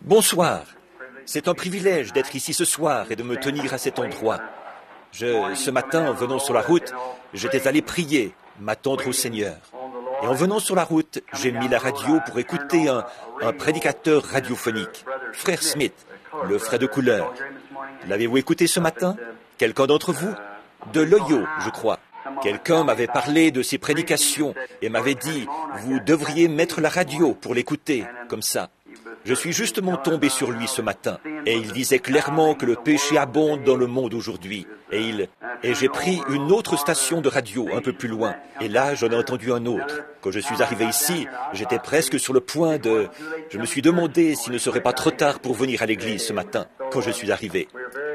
Bonsoir. C'est un privilège d'être ici ce soir et de me tenir à cet endroit. Ce matin, en venant sur la route, j'étais allé prier, m'attendre au Seigneur. Et en venant sur la route, j'ai mis la radio pour écouter un prédicateur radiophonique, Frère Smith, le frère de couleur. L'avez-vous écouté ce matin? Quelqu'un d'entre vous? De l'Ohio, je crois. Quelqu'un m'avait parlé de ses prédications et m'avait dit « Vous devriez mettre la radio pour l'écouter, comme ça ». Je suis justement tombé sur lui ce matin, et il disait clairement que le péché abonde dans le monde aujourd'hui. Et j'ai pris une autre station de radio un peu plus loin, et là j'en ai entendu un autre. Quand je suis arrivé ici, j'étais presque sur le point de... Je me suis demandé s'il ne serait pas trop tard pour venir à l'église ce matin, quand je suis arrivé.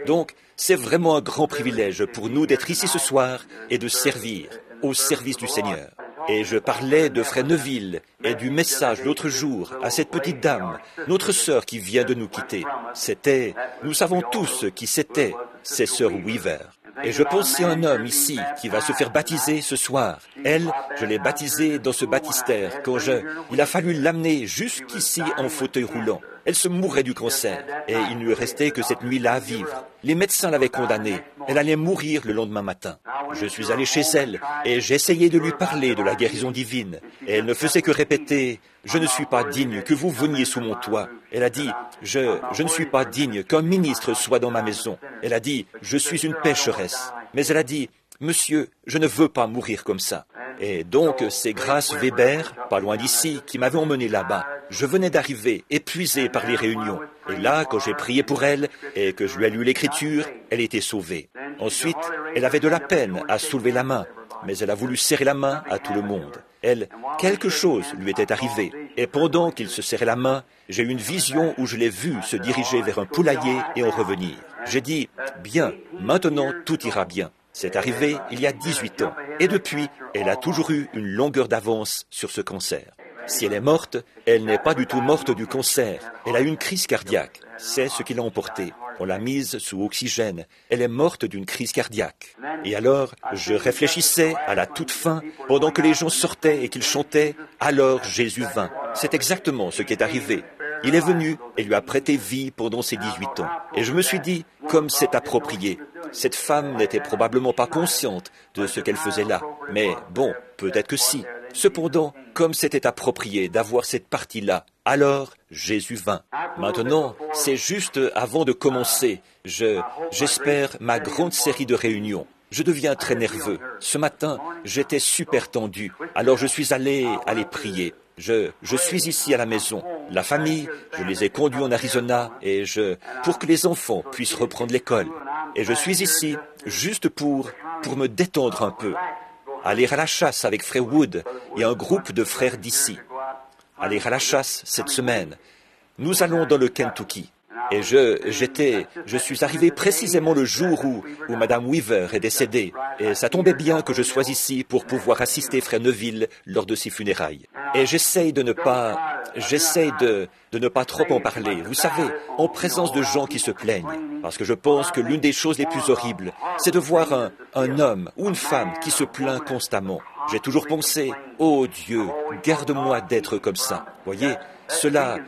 Donc, c'est vraiment un grand privilège pour nous d'être ici ce soir et de servir au service du Seigneur. Et je parlais de Frère Neville et du message l'autre jour à cette petite dame, notre sœur qui vient de nous quitter. Nous savons tous qui c'était, c'est sœur Weaver. Et je pensais à un homme ici qui va se faire baptiser ce soir. Elle, je l'ai baptisée dans ce baptistère quand il a fallu l'amener jusqu'ici en fauteuil roulant. Elle se mourait du cancer et il ne lui restait que cette nuit-là à vivre. Les médecins l'avaient condamnée. Elle allait mourir le lendemain matin. Je suis allé chez elle et j'ai essayé de lui parler de la guérison divine. Et elle ne faisait que répéter « Je ne suis pas digne que vous veniez sous mon toit ». Elle a dit « Je ne suis pas digne qu'un ministre soit dans ma maison ». Elle a dit « Je suis une pécheresse ». Mais elle a dit « Monsieur, je ne veux pas mourir comme ça ». Et donc, c'est Grace Weber, pas loin d'ici, qui m'avait emmené là-bas. Je venais d'arriver, épuisé par les réunions. Et là, quand j'ai prié pour elle et que je lui ai lu l'Écriture, elle était sauvée. Ensuite, elle avait de la peine à soulever la main, mais elle a voulu serrer la main à tout le monde. Quelque chose lui était arrivé. Et pendant qu'il se serrait la main, j'ai eu une vision où je l'ai vu se diriger vers un poulailler et en revenir. J'ai dit, bien, maintenant tout ira bien. C'est arrivé il y a 18 ans. Et depuis, elle a toujours eu une longueur d'avance sur ce cancer. Si elle est morte, elle n'est pas du tout morte du cancer. Elle a eu une crise cardiaque. C'est ce qui l'a emportée. On l'a mise sous oxygène. Elle est morte d'une crise cardiaque. Et alors, je réfléchissais à la toute fin, pendant que les gens sortaient et qu'ils chantaient « Alors Jésus vint ». C'est exactement ce qui est arrivé. Il est venu et lui a prêté vie pendant ses 18 ans. Et je me suis dit, comme c'est approprié. Cette femme n'était probablement pas consciente de ce qu'elle faisait là. Mais bon, peut-être que si. Cependant, comme c'était approprié d'avoir cette partie-là, alors Jésus vint. Maintenant, c'est juste avant de commencer. J'espère ma grande série de réunions. Je deviens très nerveux. Ce matin, j'étais super tendu. Alors je suis allé prier. Je suis ici à la maison. La famille, je les ai conduits en Arizona pour que les enfants puissent reprendre l'école. Et je suis ici juste pour me détendre un peu. Aller à la chasse avec Frère Wood et un groupe de frères d'ici. Aller à la chasse cette semaine. Nous allons dans le Kentucky. Et je suis arrivé précisément le jour où Madame Weaver est décédée. Et ça tombait bien que je sois ici pour pouvoir assister Frère Neville lors de ses funérailles. Et j'essaye de ne pas trop en parler, vous savez, en présence de gens qui se plaignent. Parce que je pense que l'une des choses les plus horribles, c'est de voir un homme ou une femme qui se plaint constamment. J'ai toujours pensé, oh Dieu, garde-moi d'être comme ça. Voyez, cela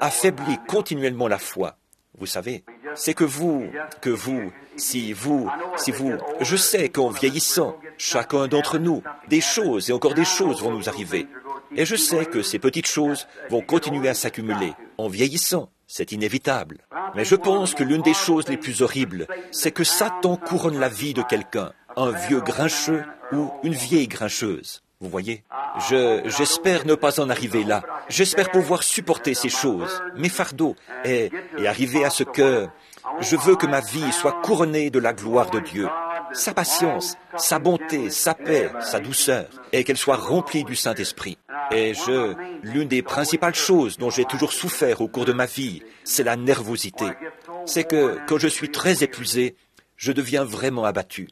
affaiblit continuellement la foi. Vous savez, c'est si vous, je sais qu'en vieillissant, chacun d'entre nous, des choses et encore des choses vont nous arriver. Et je sais que ces petites choses vont continuer à s'accumuler. En vieillissant, c'est inévitable. Mais je pense que l'une des choses les plus horribles, c'est que Satan couronne la vie de quelqu'un, un vieux grincheux ou une vieille grincheuse. Vous voyez, j'espère ne pas en arriver là. J'espère pouvoir supporter ces choses, mes fardeaux, et arriver à ce que je veux que ma vie soit couronnée de la gloire de Dieu. Sa patience, sa bonté, sa paix, sa douceur, et qu'elle soit remplie du Saint-Esprit. Et l'une des principales choses dont j'ai toujours souffert au cours de ma vie, c'est la nervosité. C'est que quand je suis très épuisé, je deviens vraiment abattu.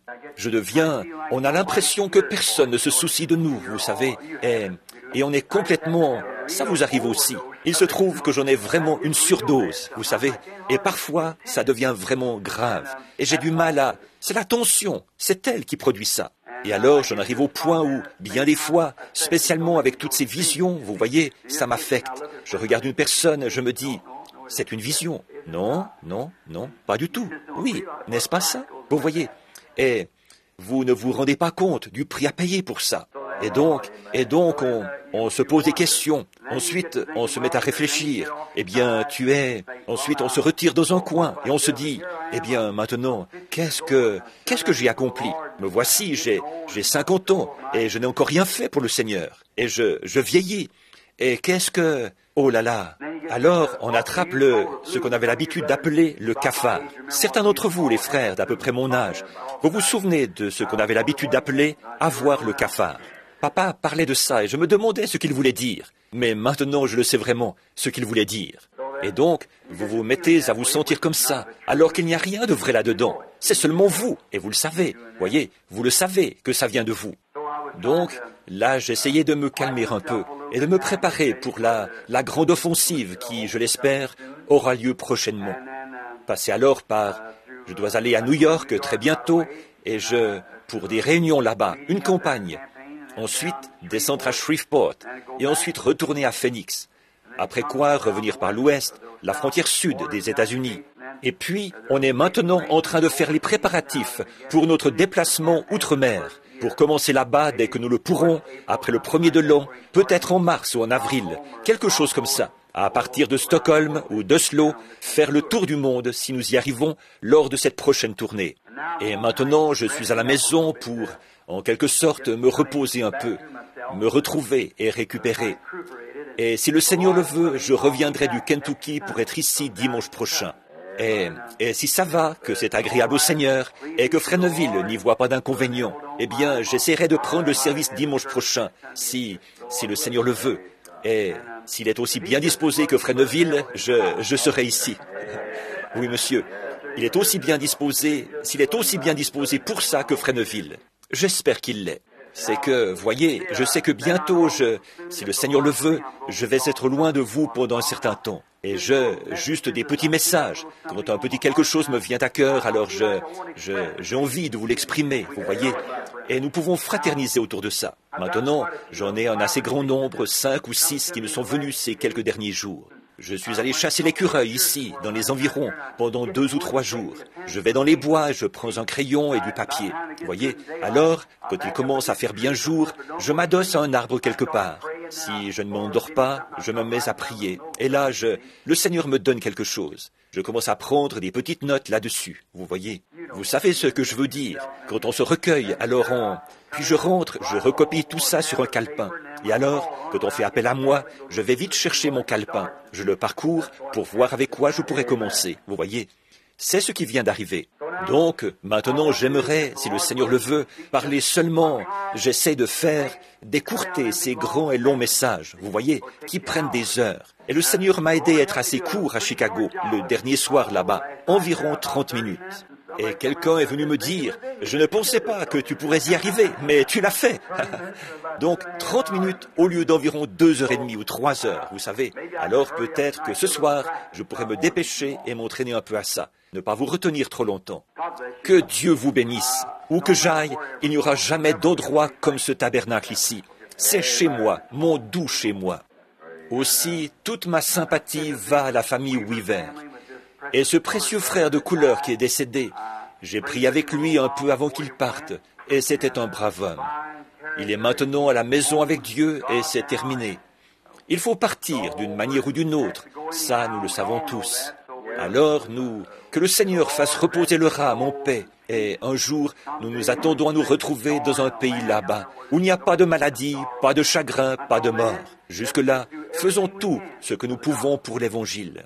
On a l'impression que personne ne se soucie de nous, vous savez, et on est complètement... Ça vous arrive aussi. Il se trouve que j'en ai vraiment une surdose, vous savez, et parfois, ça devient vraiment grave. Et j'ai du mal à... C'est la tension, c'est elle qui produit ça. Et alors, j'en arrive au point où, bien des fois, spécialement avec toutes ces visions, vous voyez, ça m'affecte. Je regarde une personne, je me dis, c'est une vision. Non, non, non, pas du tout. Oui, n'est-ce pas ça? Vous voyez. Et vous ne vous rendez pas compte du prix à payer pour ça. Et donc, on se pose des questions. Ensuite, on se met à réfléchir. Eh bien, Ensuite, on se retire dans un coin et on se dit, eh bien, maintenant, qu'est-ce que j'ai accompli? Me voici, j'ai 50 ans et je n'ai encore rien fait pour le Seigneur. Et je vieillis. Et oh là là! Alors, on attrape ce qu'on avait l'habitude d'appeler le cafard. Certains d'entre vous, les frères d'à peu près mon âge, vous vous souvenez de ce qu'on avait l'habitude d'appeler avoir le cafard. Papa parlait de ça et je me demandais ce qu'il voulait dire. Mais maintenant, je le sais vraiment, ce qu'il voulait dire. Et donc, vous vous mettez à vous sentir comme ça, alors qu'il n'y a rien de vrai là-dedans. C'est seulement vous, et vous le savez. Voyez, vous le savez que ça vient de vous. Donc, là, j'essayais de me calmer un peu et de me préparer pour la grande offensive qui, je l'espère, aura lieu prochainement. Passez alors je dois aller à New York très bientôt et pour des réunions là-bas, une campagne. Ensuite, descendre à Shreveport et ensuite retourner à Phoenix. Après quoi, revenir par l'ouest, la frontière sud des États-Unis. Et puis, on est maintenant en train de faire les préparatifs pour notre déplacement outre-mer, pour commencer là-bas dès que nous le pourrons, après le 1er de l'an, peut-être en mars ou en avril, quelque chose comme ça. À partir de Stockholm ou d'Oslo, faire le tour du monde si nous y arrivons lors de cette prochaine tournée. Et maintenant, je suis à la maison pour, en quelque sorte, me reposer un peu, me retrouver et récupérer. Et si le Seigneur le veut, je reviendrai du Kentucky pour être ici dimanche prochain. Et si ça va, que c'est agréable au Seigneur, et que Fresneville n'y voit pas d'inconvénient, eh bien, j'essaierai de prendre le service dimanche prochain, si le Seigneur le veut. Et s'il est aussi bien disposé que Fresneville, je serai ici. Oui, monsieur, s'il est aussi bien disposé pour ça que Fresneville. J'espère qu'il l'est. C'est que, voyez, je sais que bientôt, si le Seigneur le veut, je vais être loin de vous pendant un certain temps. Et juste des petits messages. Quand un petit quelque chose me vient à cœur, alors j'ai envie de vous l'exprimer, vous voyez. Et nous pouvons fraterniser autour de ça. Maintenant, j'en ai un assez grand nombre, 5 ou 6 qui me sont venus ces quelques derniers jours. Je suis allé chasser l'écureuil ici, dans les environs, pendant 2 ou 3 jours. Je vais dans les bois, je prends un crayon et du papier. Vous voyez, alors, quand il commence à faire bien jour, je m'adosse à un arbre quelque part. Si je ne m'endors pas, je me mets à prier. Et là, le Seigneur me donne quelque chose. Je commence à prendre des petites notes là-dessus, vous voyez. Vous savez ce que je veux dire. Quand on se recueille, alors Puis je rentre, je recopie tout ça sur un calepin. Et alors, quand on fait appel à moi, je vais vite chercher mon calepin. Je le parcours pour voir avec quoi je pourrais commencer, vous voyez. C'est ce qui vient d'arriver. Donc, maintenant, j'aimerais, si le Seigneur le veut, parler seulement. J'essaie d'écourter ces grands et longs messages, vous voyez, qui prennent des heures. Et le Seigneur m'a aidé à être assez court à Chicago, le dernier soir là-bas, environ 30 minutes. Et quelqu'un est venu me dire, je ne pensais pas que tu pourrais y arriver, mais tu l'as fait. Donc, 30 minutes au lieu d'environ 2h30 ou 3h, vous savez. Alors peut-être que ce soir, je pourrais me dépêcher et m'entraîner un peu à ça. Ne pas vous retenir trop longtemps. Que Dieu vous bénisse. Où que j'aille, il n'y aura jamais d'endroit comme ce tabernacle ici. C'est chez moi, mon doux chez moi. Aussi, toute ma sympathie va à la famille Weaver. Et ce précieux frère de couleur qui est décédé, j'ai prié avec lui un peu avant qu'il parte, et c'était un brave homme. Il est maintenant à la maison avec Dieu, et c'est terminé. Il faut partir d'une manière ou d'une autre, ça nous le savons tous. Alors que le Seigneur fasse reposer leur âme en paix, et un jour, nous nous attendons à nous retrouver dans un pays là-bas, où il n'y a pas de maladie, pas de chagrin, pas de mort. Jusque-là, faisons tout ce que nous pouvons pour l'Évangile.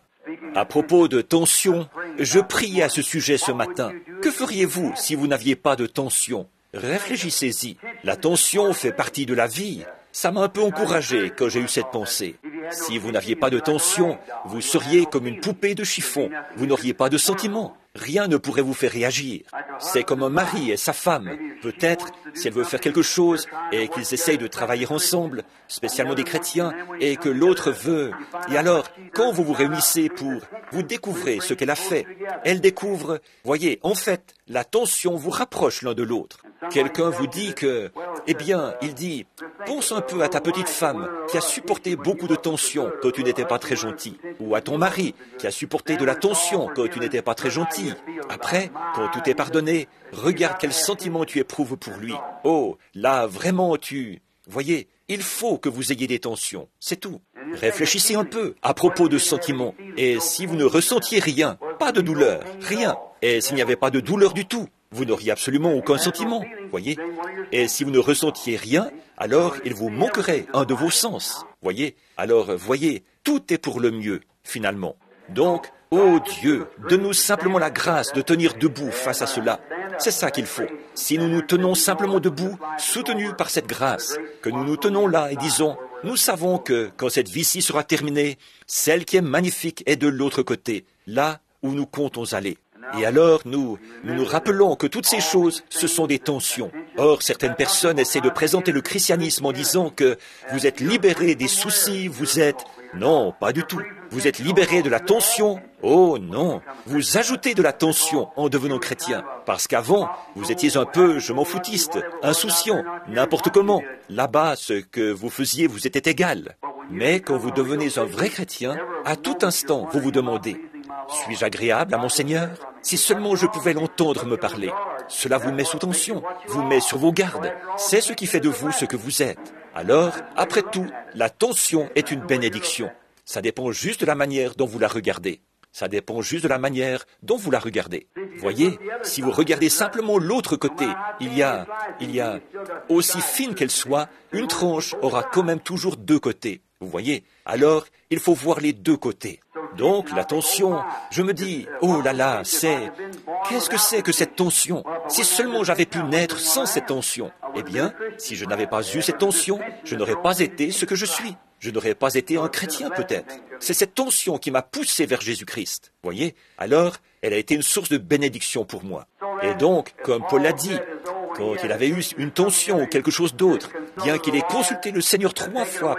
À propos de tension, je priais à ce sujet ce matin. Que feriez-vous si vous n'aviez pas de tension? Réfléchissez-y. La tension fait partie de la vie. Ça m'a un peu encouragé quand j'ai eu cette pensée. Si vous n'aviez pas de tension, vous seriez comme une poupée de chiffon. Vous n'auriez pas de sentiments. Rien ne pourrait vous faire réagir. C'est comme un mari et sa femme. Peut-être, si elle veut faire quelque chose et qu'ils essayent de travailler ensemble, spécialement des chrétiens, et que l'autre veut. Et alors, quand vous vous réunissez vous découvrez ce qu'elle a fait. Elle découvre, voyez, en fait, la tension vous rapproche l'un de l'autre. Quelqu'un vous dit que, Eh bien, il dit, pense un peu à ta petite femme qui a supporté beaucoup de tension quand tu n'étais pas très gentil, ou à ton mari qui a supporté de la tension quand tu n'étais pas très gentil. Après, quand tout est pardonné, regarde quel sentiment tu éprouves pour lui. Oh, là, vraiment, Voyez, il faut que vous ayez des tensions, c'est tout. Réfléchissez un peu à propos de sentiments. Et si vous ne ressentiez rien, pas de douleur, rien, et s'il n'y avait pas de douleur du tout, vous n'auriez absolument aucun sentiment, voyez. Et si vous ne ressentiez rien, alors il vous manquerait un de vos sens, voyez. Alors, voyez, tout est pour le mieux, finalement. Donc, ô Dieu, donne-nous simplement la grâce de tenir debout face à cela. C'est ça qu'il faut. Si nous nous tenons simplement debout, soutenus par cette grâce, que nous nous tenons là et disons, nous savons que, quand cette vie-ci sera terminée, celle qui est magnifique est de l'autre côté, là où nous comptons aller. Et alors, nous nous rappelons que toutes ces choses, ce sont des tensions. Or, certaines personnes essaient de présenter le christianisme en disant que vous êtes libérés des soucis, vous êtes... Non, pas du tout. Vous êtes libérés de la tension. Oh non, vous ajoutez de la tension en devenant chrétien. Parce qu'avant, vous étiez un peu, je m'en foutiste, insouciant, n'importe comment. Là-bas, ce que vous faisiez vous était égal. Mais quand vous devenez un vrai chrétien, à tout instant, vous vous demandez, suis-je agréable à mon Seigneur? Si seulement je pouvais l'entendre me parler. Cela vous met sous tension, vous met sur vos gardes. C'est ce qui fait de vous ce que vous êtes. Alors, après tout, la tension est une bénédiction. Ça dépend juste de la manière dont vous la regardez. Ça dépend juste de la manière dont vous la regardez. Voyez, si vous regardez simplement l'autre côté, il y a, aussi fine qu'elle soit, une tranche aura quand même toujours deux côtés. Vous voyez? Alors, il faut voir les deux côtés. Donc, la tension, je me dis, oh là là, qu'est-ce que c'est que cette tension? Si seulement j'avais pu naître sans cette tension. Eh bien, si je n'avais pas eu cette tension, je n'aurais pas été ce que je suis. Je n'aurais pas été un chrétien peut-être. C'est cette tension qui m'a poussé vers Jésus-Christ. Voyez? Alors, elle a été une source de bénédiction pour moi. Et donc, comme Paul l'a dit, quand il avait eu une tension ou quelque chose d'autre, bien qu'il ait consulté le Seigneur 3 fois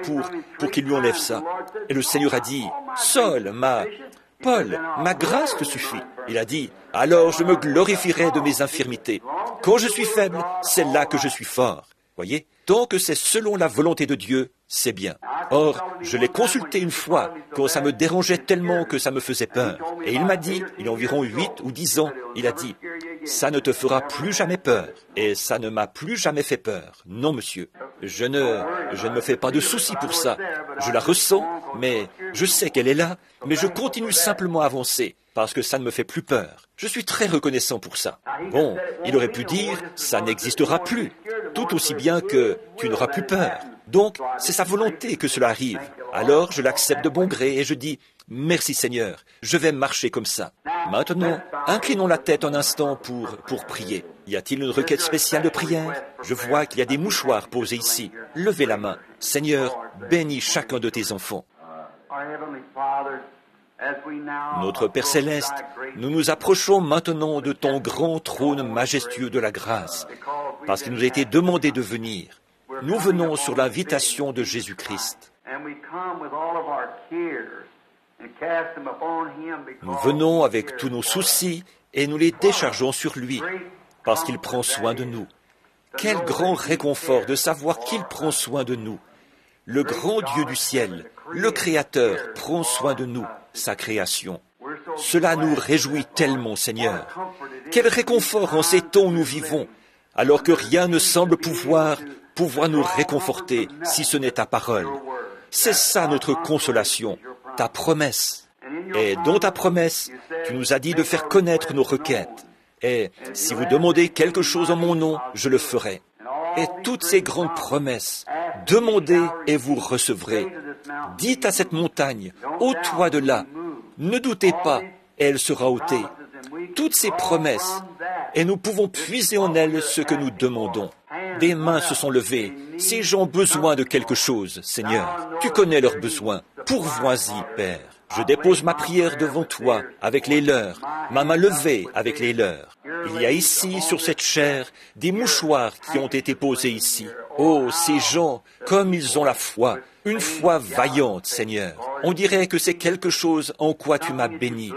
pour qu'il lui enlève ça. Et le Seigneur a dit, Paul, ma grâce te suffit. Il a dit, alors je me glorifierai de mes infirmités. Quand je suis faible, c'est là que je suis fort. Voyez? Tant que c'est selon la volonté de Dieu, c'est bien. Or, je l'ai consulté une fois, quand ça me dérangeait tellement que ça me faisait peur. Et il m'a dit, il y a environ 8 ou 10 ans, il a dit, ça ne te fera plus jamais peur. Et ça ne m'a plus jamais fait peur. Non, monsieur. Je ne me fais pas de soucis pour ça. Je la ressens, mais je sais qu'elle est là, mais je continue simplement à avancer, parce que ça ne me fait plus peur. Je suis très reconnaissant pour ça. Bon, il aurait pu dire, ça n'existera plus, tout aussi bien que tu n'auras plus peur. Donc, c'est sa volonté que cela arrive. Alors, je l'accepte de bon gré et je dis, merci Seigneur, je vais marcher comme ça. Maintenant, inclinons la tête un instant pour prier. Y a-t-il une requête spéciale de prière? Je vois qu'il y a des mouchoirs posés ici. Levez la main. Seigneur, bénis chacun de tes enfants. Notre Père Céleste, nous nous approchons maintenant de ton grand trône majestueux de la grâce, parce qu'il nous a été demandé de venir. Nous venons sur l'invitation de Jésus-Christ. Nous venons avec tous nos soucis et nous les déchargeons sur lui, parce qu'il prend soin de nous. Quel grand réconfort de savoir qu'il prend soin de nous. Le grand Dieu du ciel, le Créateur, prend soin de nous, sa création. Cela nous réjouit tellement, Seigneur. Quel réconfort en ces temps où nous vivons, alors que rien ne semble pouvoir nous réconforter si ce n'est ta parole. C'est ça notre consolation, ta promesse. Et dans ta promesse, tu nous as dit de faire connaître nos requêtes. Et si vous demandez quelque chose en mon nom, je le ferai. Et toutes ces grandes promesses, demandez et vous recevrez. Dites à cette montagne, ôte-toi de là. Ne doutez pas, elle sera ôtée. Toutes ces promesses, et nous pouvons puiser en elles ce que nous demandons. Des mains se sont levées. Ces gens ont besoin de quelque chose, Seigneur. Tu connais leurs besoins. Pourvois-y, Père. Je dépose ma prière devant toi avec les leurs, ma main levée avec les leurs. Il y a ici, sur cette chair, des mouchoirs qui ont été posés ici. Oh, ces gens, comme ils ont la foi, une foi vaillante, Seigneur. On dirait que c'est quelque chose en quoi tu m'as béni,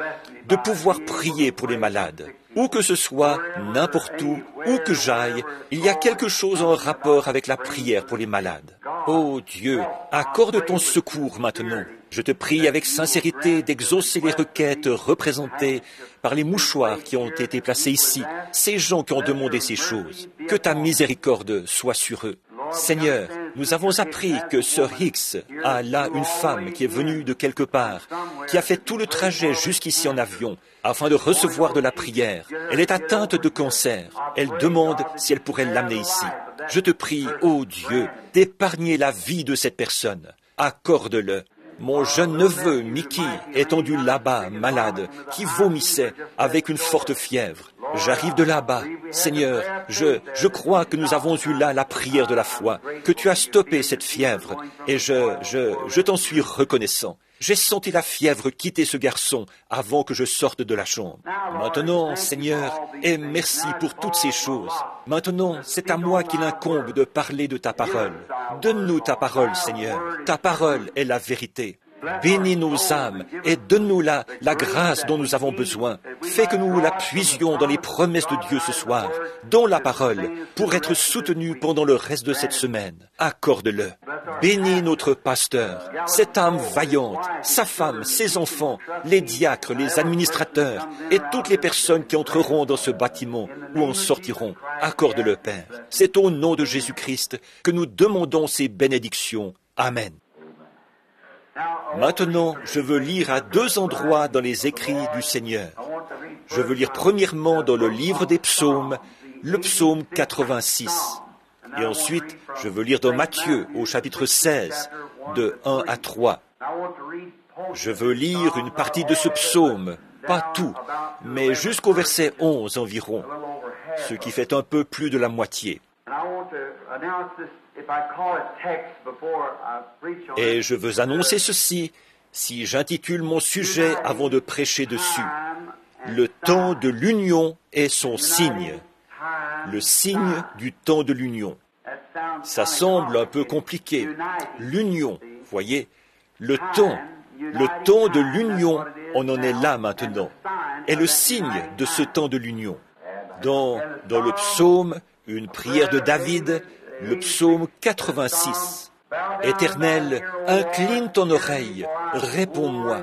de pouvoir prier pour les malades. Où que ce soit, n'importe où que j'aille, il y a quelque chose en rapport avec la prière pour les malades. Ô Dieu, accorde ton secours maintenant. Je te prie avec sincérité d'exaucer les requêtes représentées par les mouchoirs qui ont été placés ici, ces gens qui ont demandé ces choses. Que ta miséricorde soit sur eux. Seigneur, nous avons appris que Sir Hicks a là une femme qui est venue de quelque part, qui a fait tout le trajet jusqu'ici en avion, afin de recevoir de la prière. Elle est atteinte de cancer. Elle demande si elle pourrait l'amener ici. Je te prie, ô Dieu, d'épargner la vie de cette personne. Accorde-le. Mon jeune neveu, Mickey, étendu là-bas, malade, qui vomissait avec une forte fièvre. J'arrive de là-bas. Seigneur, je crois que nous avons eu là la prière de la foi, que tu as stoppé cette fièvre, et je t'en suis reconnaissant. J'ai senti la fièvre quitter ce garçon avant que je sorte de la chambre. Maintenant, Seigneur, et merci pour toutes ces choses. Maintenant, c'est à moi qu'il incombe de parler de ta parole. Donne-nous ta parole, Seigneur. Ta parole est la vérité. Bénis nos âmes et donne-nous la grâce dont nous avons besoin. Fais que nous la puisions dans les promesses de Dieu ce soir, dans la parole, pour être soutenus pendant le reste de cette semaine. Accorde-le. Bénis notre pasteur, cette âme vaillante, sa femme, ses enfants, les diacres, les administrateurs et toutes les personnes qui entreront dans ce bâtiment ou en sortiront. Accorde-le, Père. C'est au nom de Jésus-Christ que nous demandons ces bénédictions. Amen. Maintenant, je veux lire à deux endroits dans les écrits du Seigneur. Je veux lire premièrement dans le livre des psaumes, le psaume 86. Et ensuite, je veux lire dans Matthieu, au chapitre 16, de 1 à 3. Je veux lire une partie de ce psaume, pas tout, mais jusqu'au verset 11 environ, ce qui fait un peu plus de la moitié. Et je veux annoncer ceci, si j'intitule mon sujet avant de prêcher dessus. Le temps de l'union est son signe. Le signe du temps de l'union. Ça semble un peu compliqué. L'union, voyez, le temps de l'union, on en est là maintenant, est le signe de ce temps de l'union. Dans le psaume, une prière de David, le psaume 86. Éternel, incline ton oreille, réponds-moi,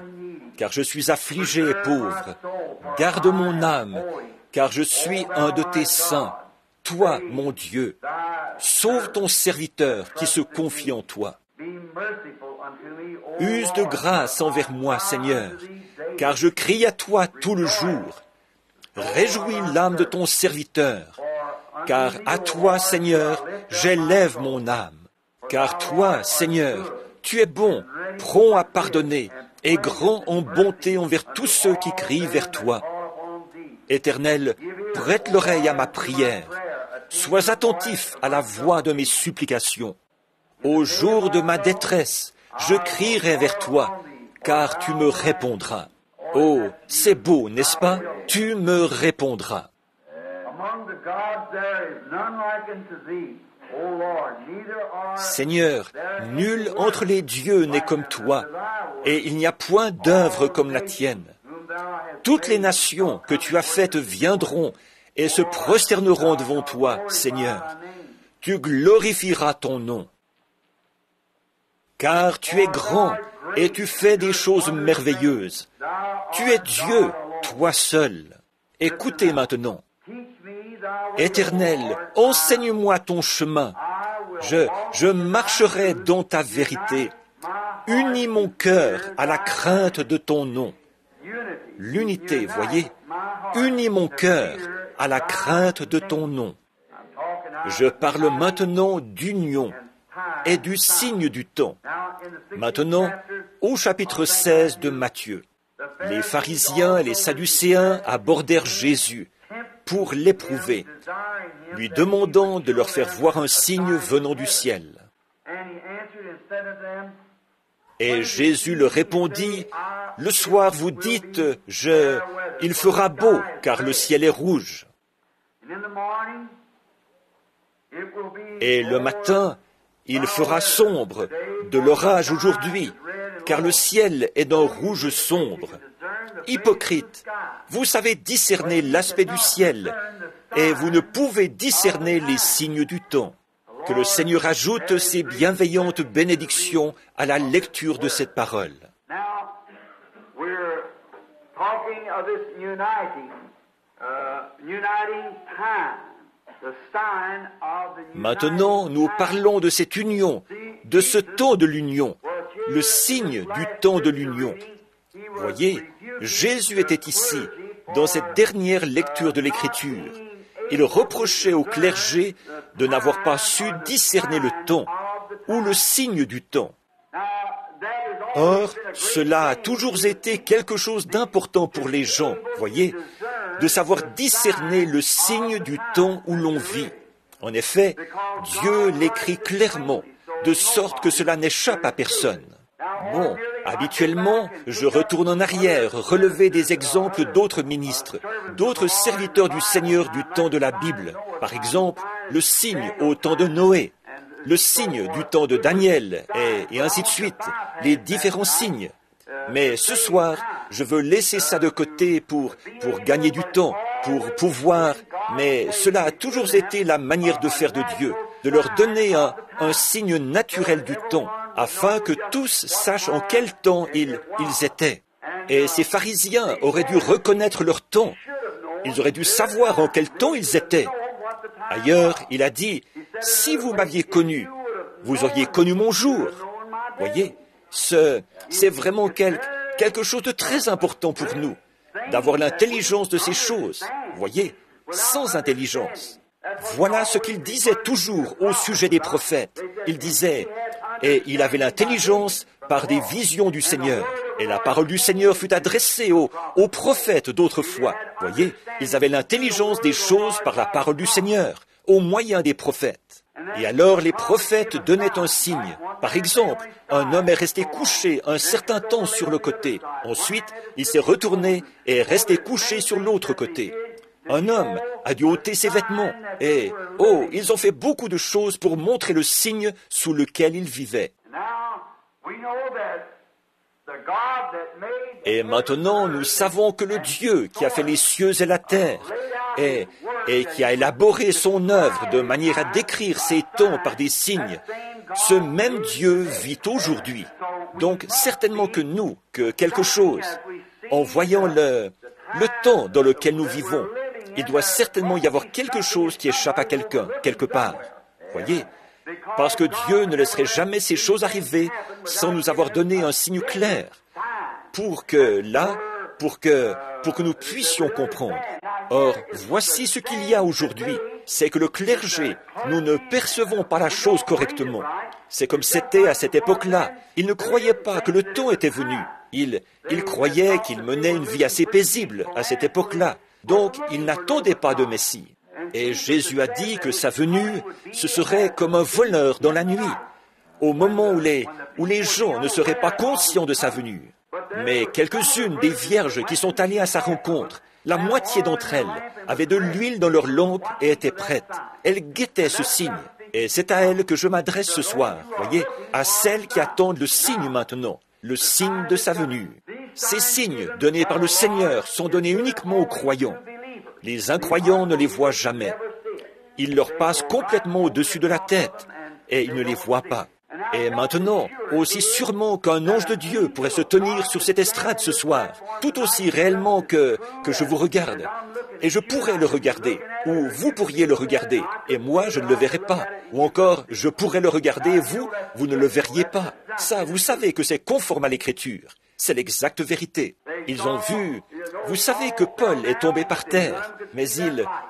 car je suis affligé et pauvre. Garde mon âme, car je suis un de tes saints. Toi, mon Dieu, sauve ton serviteur qui se confie en toi. Use de grâce envers moi, Seigneur, car je crie à toi tout le jour. Réjouis l'âme de ton serviteur, car à toi, Seigneur, j'élève mon âme. Car toi, Seigneur, tu es bon, prompt à pardonner, et grand en bonté envers tous ceux qui crient vers toi. Éternel, prête l'oreille à ma prière. Sois attentif à la voix de mes supplications. Au jour de ma détresse, je crierai vers toi, car tu me répondras. Oh, c'est beau, n'est-ce pas? Tu me répondras. Seigneur, nul entre les dieux n'est comme toi, et il n'y a point d'œuvre comme la tienne. Toutes les nations que tu as faites viendront et se prosterneront devant toi, Seigneur. Tu glorifieras ton nom. Car tu es grand et tu fais des choses merveilleuses. Tu es Dieu, toi seul. Écoutez maintenant. Éternel, enseigne-moi ton chemin. Je marcherai dans ta vérité. Unis mon cœur à la crainte de ton nom. L'unité, voyez. Unis mon cœur à la crainte de ton nom. Je parle maintenant d'union et du signe du temps. Maintenant, au chapitre 16 de Matthieu, les pharisiens et les sadducéens abordèrent Jésus pour l'éprouver, lui demandant de leur faire voir un signe venant du ciel. Et Jésus leur répondit, « Le soir vous dites, il fera beau, car le ciel est rouge. Et le matin, il fera sombre, de l'orage aujourd'hui, car le ciel est d'un rouge sombre. hypocrite, vous savez discerner l'aspect du ciel, et vous ne pouvez discerner les signes du temps. Que le Seigneur ajoute ses bienveillantes bénédictions à la lecture de cette parole. Maintenant, nous parlons de cette union, de ce temps de l'union, le signe du temps de l'union. Voyez, Jésus était ici, dans cette dernière lecture de l'Écriture. Il reprochait au clergé de n'avoir pas su discerner le temps, ou le signe du temps. Or, cela a toujours été quelque chose d'important pour les gens, voyez, de savoir discerner le signe du temps où l'on vit. En effet, Dieu l'écrit clairement, de sorte que cela n'échappe à personne. Bon, habituellement, je retourne en arrière, relever des exemples d'autres ministres, d'autres serviteurs du Seigneur du temps de la Bible. Par exemple, le signe au temps de Noé, le signe du temps de Daniel, et ainsi de suite, les différents signes. Mais ce soir, je veux laisser ça de côté pour gagner du temps, pour pouvoir, mais cela a toujours été la manière de faire de Dieu, de leur donner un signe naturel du temps, afin que tous sachent en quel temps ils étaient. Et ces pharisiens auraient dû reconnaître leur temps. Ils auraient dû savoir en quel temps ils étaient. Ailleurs, il a dit, « Si vous m'aviez connu, vous auriez connu mon jour. » Voyez, c'est vraiment quelque chose de très important pour nous, d'avoir l'intelligence de ces choses. Voyez, sans intelligence. Voilà ce qu'il disait toujours au sujet des prophètes. Il disait, et il avait l'intelligence par des visions du Seigneur. Et la parole du Seigneur fut adressée aux prophètes d'autrefois. Voyez, ils avaient l'intelligence des choses par la parole du Seigneur, au moyen des prophètes. Et alors les prophètes donnaient un signe. Par exemple, un homme est resté couché un certain temps sur le côté. Ensuite, il s'est retourné et est resté couché sur l'autre côté. Un homme a dû ôter ses vêtements. Et, ils ont fait beaucoup de choses pour montrer le signe sous lequel il vivait. Et maintenant, nous savons que le Dieu qui a fait les cieux et la terre, et qui a élaboré son œuvre de manière à décrire ses temps par des signes, ce même Dieu vit aujourd'hui. Donc, certainement que nous, que quelque chose, en voyant le temps dans lequel nous vivons, il doit certainement y avoir quelque chose qui échappe à quelqu'un, quelque part. Voyez, parce que Dieu ne laisserait jamais ces choses arriver sans nous avoir donné un signe clair, pour que nous puissions comprendre. Or, voici ce qu'il y a aujourd'hui, c'est que le clergé, nous ne percevons pas la chose correctement. C'est comme c'était à cette époque-là. Ils ne croyaient pas que le temps était venu. Ils croyaient qu'ils menaient une vie assez paisible à cette époque-là. Donc, ils n'attendaient pas de Messie. Et Jésus a dit que sa venue, ce serait comme un voleur dans la nuit, au moment où les gens ne seraient pas conscients de sa venue. Mais quelques-unes des vierges qui sont allées à sa rencontre, la moitié d'entre elles avaient de l'huile dans leur lampe et étaient prêtes. Elles guettaient ce signe. Et c'est à elles que je m'adresse ce soir, voyez, à celles qui attendent le signe maintenant, le signe de sa venue. Ces signes donnés par le Seigneur sont donnés uniquement aux croyants. Les incroyants ne les voient jamais. Ils leur passent complètement au-dessus de la tête et ils ne les voient pas. Et maintenant, aussi sûrement qu'un ange de Dieu pourrait se tenir sur cette estrade ce soir, tout aussi réellement que je vous regarde, et je pourrais le regarder, ou vous pourriez le regarder, et moi je ne le verrais pas, ou encore je pourrais le regarder et vous ne le verriez pas. Ça, vous savez que c'est conforme à l'Écriture. C'est l'exacte vérité. Ils ont vu, vous savez que Paul est tombé par terre, mais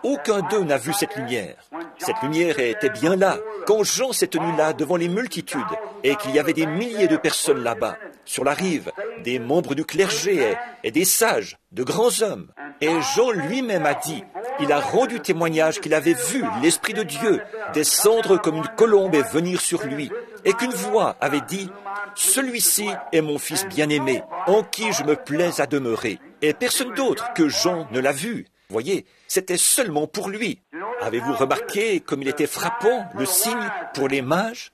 aucun d'eux n'a vu cette lumière. Cette lumière était bien là, quand Jean s'est tenu là devant les multitudes, et qu'il y avait des milliers de personnes là-bas, sur la rive, des membres du clergé et des sages, de grands hommes. Et Jean lui-même a dit, il a rendu témoignage qu'il avait vu l'Esprit de Dieu descendre comme une colombe et venir sur lui, et qu'une voix avait dit, « Celui-ci est mon Fils bien-aimé, en qui je me plais à demeurer. » Et personne d'autre que Jean ne l'a vu. Voyez, c'était seulement pour lui. Avez-vous remarqué comme il était frappant, le signe pour les mages?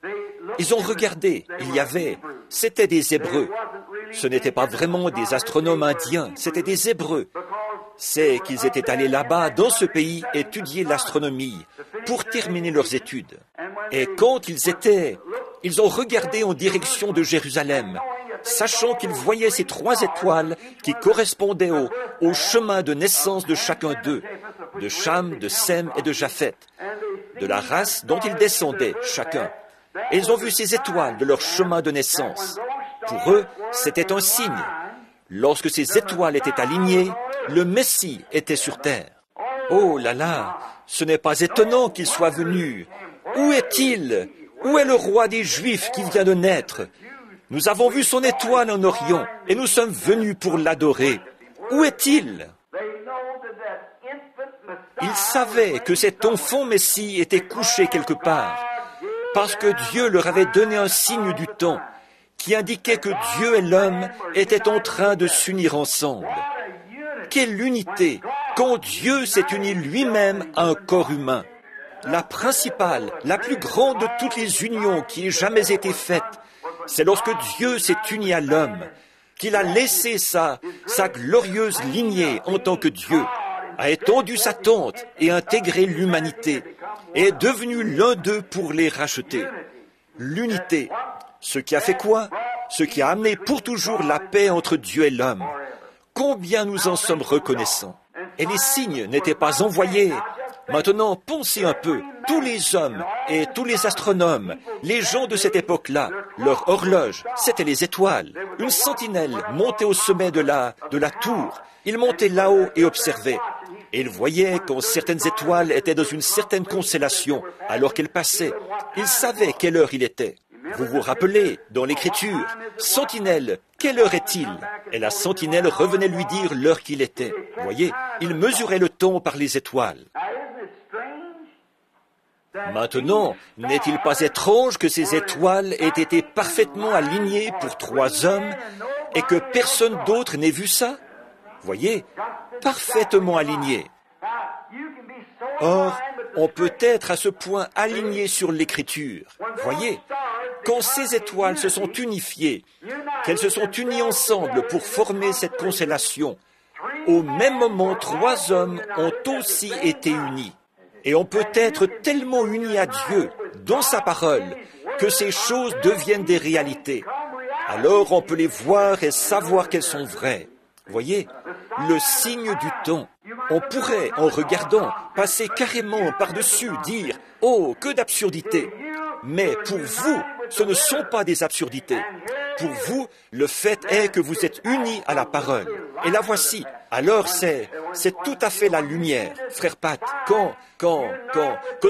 Ils ont regardé, c'était des Hébreux. Ce n'étaient pas vraiment des astronomes indiens, c'étaient des Hébreux. C'est qu'ils étaient allés là-bas, dans ce pays, étudier l'astronomie pour terminer leurs études. Et quand ils ont regardé en direction de Jérusalem, sachant qu'ils voyaient ces 3 étoiles qui correspondaient au chemin de naissance de chacun d'eux, de Cham, de Sem et de Japheth, de la race dont ils descendaient, chacun. Et ils ont vu ces étoiles de leur chemin de naissance. Pour eux, c'était un signe. Lorsque ces étoiles étaient alignées, le Messie était sur terre. Oh là là, ce n'est pas étonnant qu'il soit venu. Où est-il? Où est le roi des Juifs qui vient de naître? Nous avons vu son étoile en Orient et nous sommes venus pour l'adorer. Où est-il? Ils savaient que cet enfant Messie était couché quelque part, parce que Dieu leur avait donné un signe du temps qui indiquait que Dieu et l'homme étaient en train de s'unir ensemble. Quelle unité quand Dieu s'est uni lui-même à un corps humain. La principale, la plus grande de toutes les unions qui ait jamais été faite, c'est lorsque Dieu s'est uni à l'homme, qu'il a laissé sa glorieuse lignée en tant que Dieu, a étendu sa tente et intégré l'humanité, et est devenu l'un d'eux pour les racheter. L'unité. Ce qui a fait quoi? Ce qui a amené pour toujours la paix entre Dieu et l'homme. Combien nous en sommes reconnaissants. Et les signes n'étaient pas envoyés. Maintenant, pensez un peu. Tous les hommes et tous les astronomes, les gens de cette époque-là, leur horloge, c'était les étoiles. Une sentinelle montait au sommet de la tour. Ils montaient là-haut et observaient. Et ils voyaient quand certaines étoiles étaient dans une certaine constellation, alors qu'elles passaient. Ils savaient quelle heure il était. Vous vous rappelez, dans l'Écriture, sentinelle, quelle heure est-il? Et la sentinelle revenait lui dire l'heure qu'il était. Voyez, il mesurait le temps par les étoiles. Maintenant, n'est-il pas étrange que ces étoiles aient été parfaitement alignées pour 3 hommes et que personne d'autre n'ait vu ça? Voyez, parfaitement alignées. Or, on peut être à ce point aligné sur l'Écriture. Voyez, quand ces étoiles se sont unifiées, qu'elles se sont unies ensemble pour former cette constellation, au même moment, 3 hommes ont aussi été unis. Et on peut être tellement unis à Dieu, dans sa parole, que ces choses deviennent des réalités. Alors on peut les voir et savoir qu'elles sont vraies. Voyez, le signe du temps. On pourrait, en regardant, passer carrément par-dessus, dire « Oh, que d'absurdités !» Mais pour vous, ce ne sont pas des absurdités. Pour vous, le fait est que vous êtes unis à la parole. Et la voici. Alors c'est tout à fait la lumière, frère Pat, quand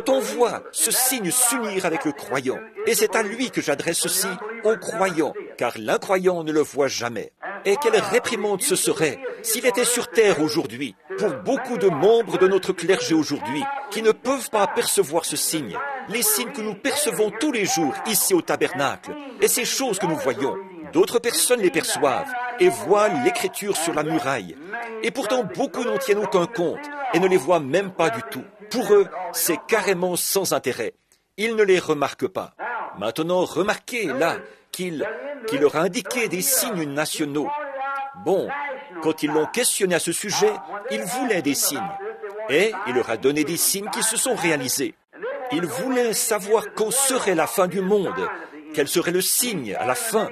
on voit ce signe s'unir avec le croyant. Et c'est à lui que j'adresse ceci, au croyant, car l'incroyant ne le voit jamais. Et quelle réprimande ce serait s'il était sur terre aujourd'hui, pour beaucoup de membres de notre clergé aujourd'hui, qui ne peuvent pas percevoir ce signe, les signes que nous percevons tous les jours ici au tabernacle, et ces choses que nous voyons. D'autres personnes les perçoivent et voient l'Écriture sur la muraille. Et pourtant, beaucoup n'en tiennent aucun compte et ne les voient même pas du tout. Pour eux, c'est carrément sans intérêt. Ils ne les remarquent pas. Maintenant, remarquez là qu'il leur a indiqué des signes nationaux. Bon, quand ils l'ont questionné à ce sujet, ils voulaient des signes. Et il leur a donné des signes qui se sont réalisés. Ils voulaient savoir quand serait la fin du monde, quel serait le signe à la fin.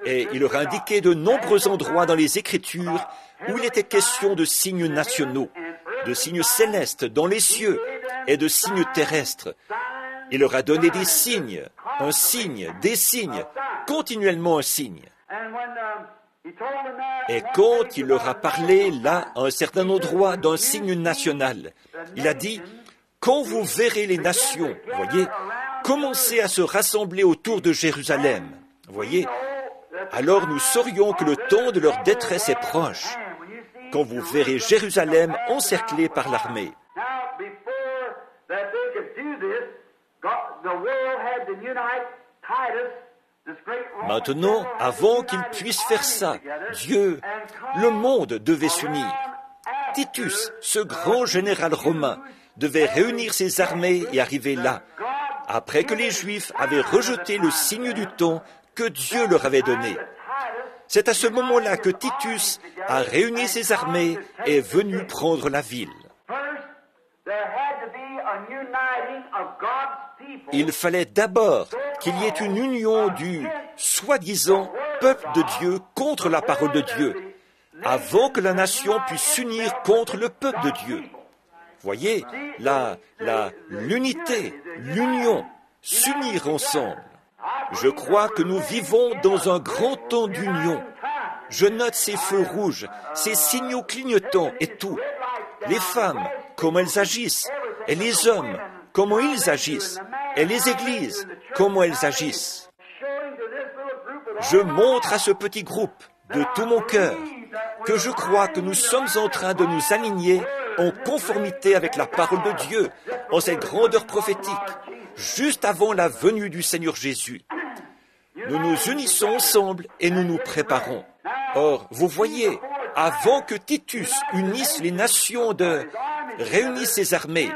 Et il leur a indiqué de nombreux endroits dans les Écritures où il était question de signes nationaux, de signes célestes dans les cieux et de signes terrestres. Il leur a donné des signes, un signe, des signes, continuellement un signe. Et quand il leur a parlé, là, à un certain endroit, d'un signe national, il a dit, quand vous verrez les nations, voyez, commencer à se rassembler autour de Jérusalem, voyez, alors nous saurions que le temps de leur détresse est proche, quand vous verrez Jérusalem encerclée par l'armée. Maintenant, avant qu'ils puissent faire ça, Dieu, le monde devait s'unir. Titus, ce grand général romain, devait réunir ses armées et arriver là, après que les Juifs avaient rejeté le signe du temps que Dieu leur avait donné. C'est à ce moment-là que Titus a réuni ses armées et est venu prendre la ville. Il fallait d'abord qu'il y ait une union du soi-disant peuple de Dieu contre la parole de Dieu, avant que la nation puisse s'unir contre le peuple de Dieu. Voyez, l'unité, l'union, s'unir ensemble. Je crois que nous vivons dans un grand temps d'union. Je note ces feux rouges, ces signaux clignotants et tout. Les femmes, comment elles agissent, et les hommes, comment ils agissent, et les églises, comment elles agissent. Je montre à ce petit groupe, de tout mon cœur, que je crois que nous sommes en train de nous aligner en conformité avec la parole de Dieu, en cette grandeur prophétique, juste avant la venue du Seigneur Jésus. Nous nous unissons ensemble et nous nous préparons. Or, vous voyez, avant que Titus unisse les nations réunisse ses armées,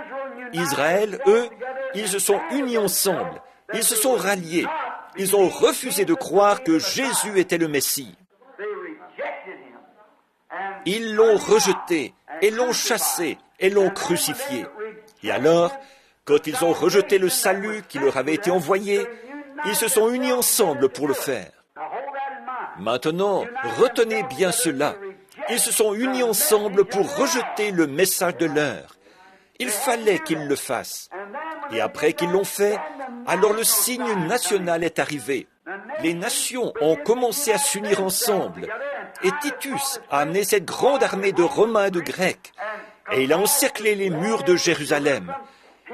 Israël, eux, ils se sont unis ensemble, ils se sont ralliés, ils ont refusé de croire que Jésus était le Messie. Ils l'ont rejeté, et l'ont chassé, et l'ont crucifié. Et alors, quand ils ont rejeté le salut qui leur avait été envoyé, ils se sont unis ensemble pour le faire. Maintenant, retenez bien cela. Ils se sont unis ensemble pour rejeter le message de l'heure. Il fallait qu'ils le fassent. Et après qu'ils l'ont fait, alors le signe national est arrivé. Les nations ont commencé à s'unir ensemble. Et Titus a amené cette grande armée de Romains et de Grecs. Et il a encerclé les murs de Jérusalem.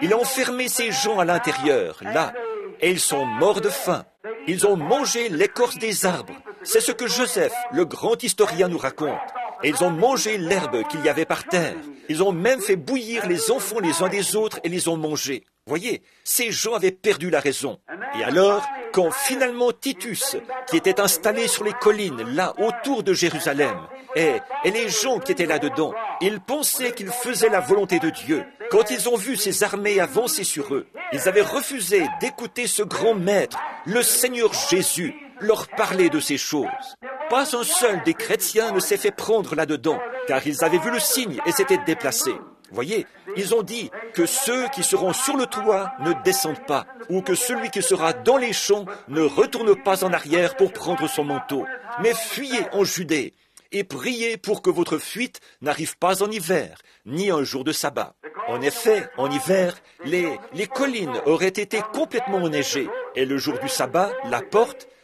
Il a enfermé ces gens à l'intérieur, là. Et ils sont morts de faim. Ils ont mangé l'écorce des arbres. C'est ce que Joseph, le grand historien, nous raconte. Et ils ont mangé l'herbe qu'il y avait par terre. Ils ont même fait bouillir les enfants les uns des autres et les ont mangés. Voyez, ces gens avaient perdu la raison. Et alors, quand finalement Titus, qui était installé sur les collines, là, autour de Jérusalem, et les gens qui étaient là-dedans, ils pensaient qu'ils faisaient la volonté de Dieu. Quand ils ont vu ces armées avancer sur eux, ils avaient refusé d'écouter ce grand maître, le Seigneur Jésus, leur parler de ces choses. Pas un seul des chrétiens ne s'est fait prendre là-dedans, car ils avaient vu le signe et s'étaient déplacés. Voyez, ils ont dit que ceux qui seront sur le toit ne descendent pas, ou que celui qui sera dans les champs ne retourne pas en arrière pour prendre son manteau, mais fuyez en Judée, et priez pour que votre fuite n'arrive pas en hiver, ni un jour de sabbat. En effet, en hiver, les collines auraient été complètement enneigées, et le jour du sabbat,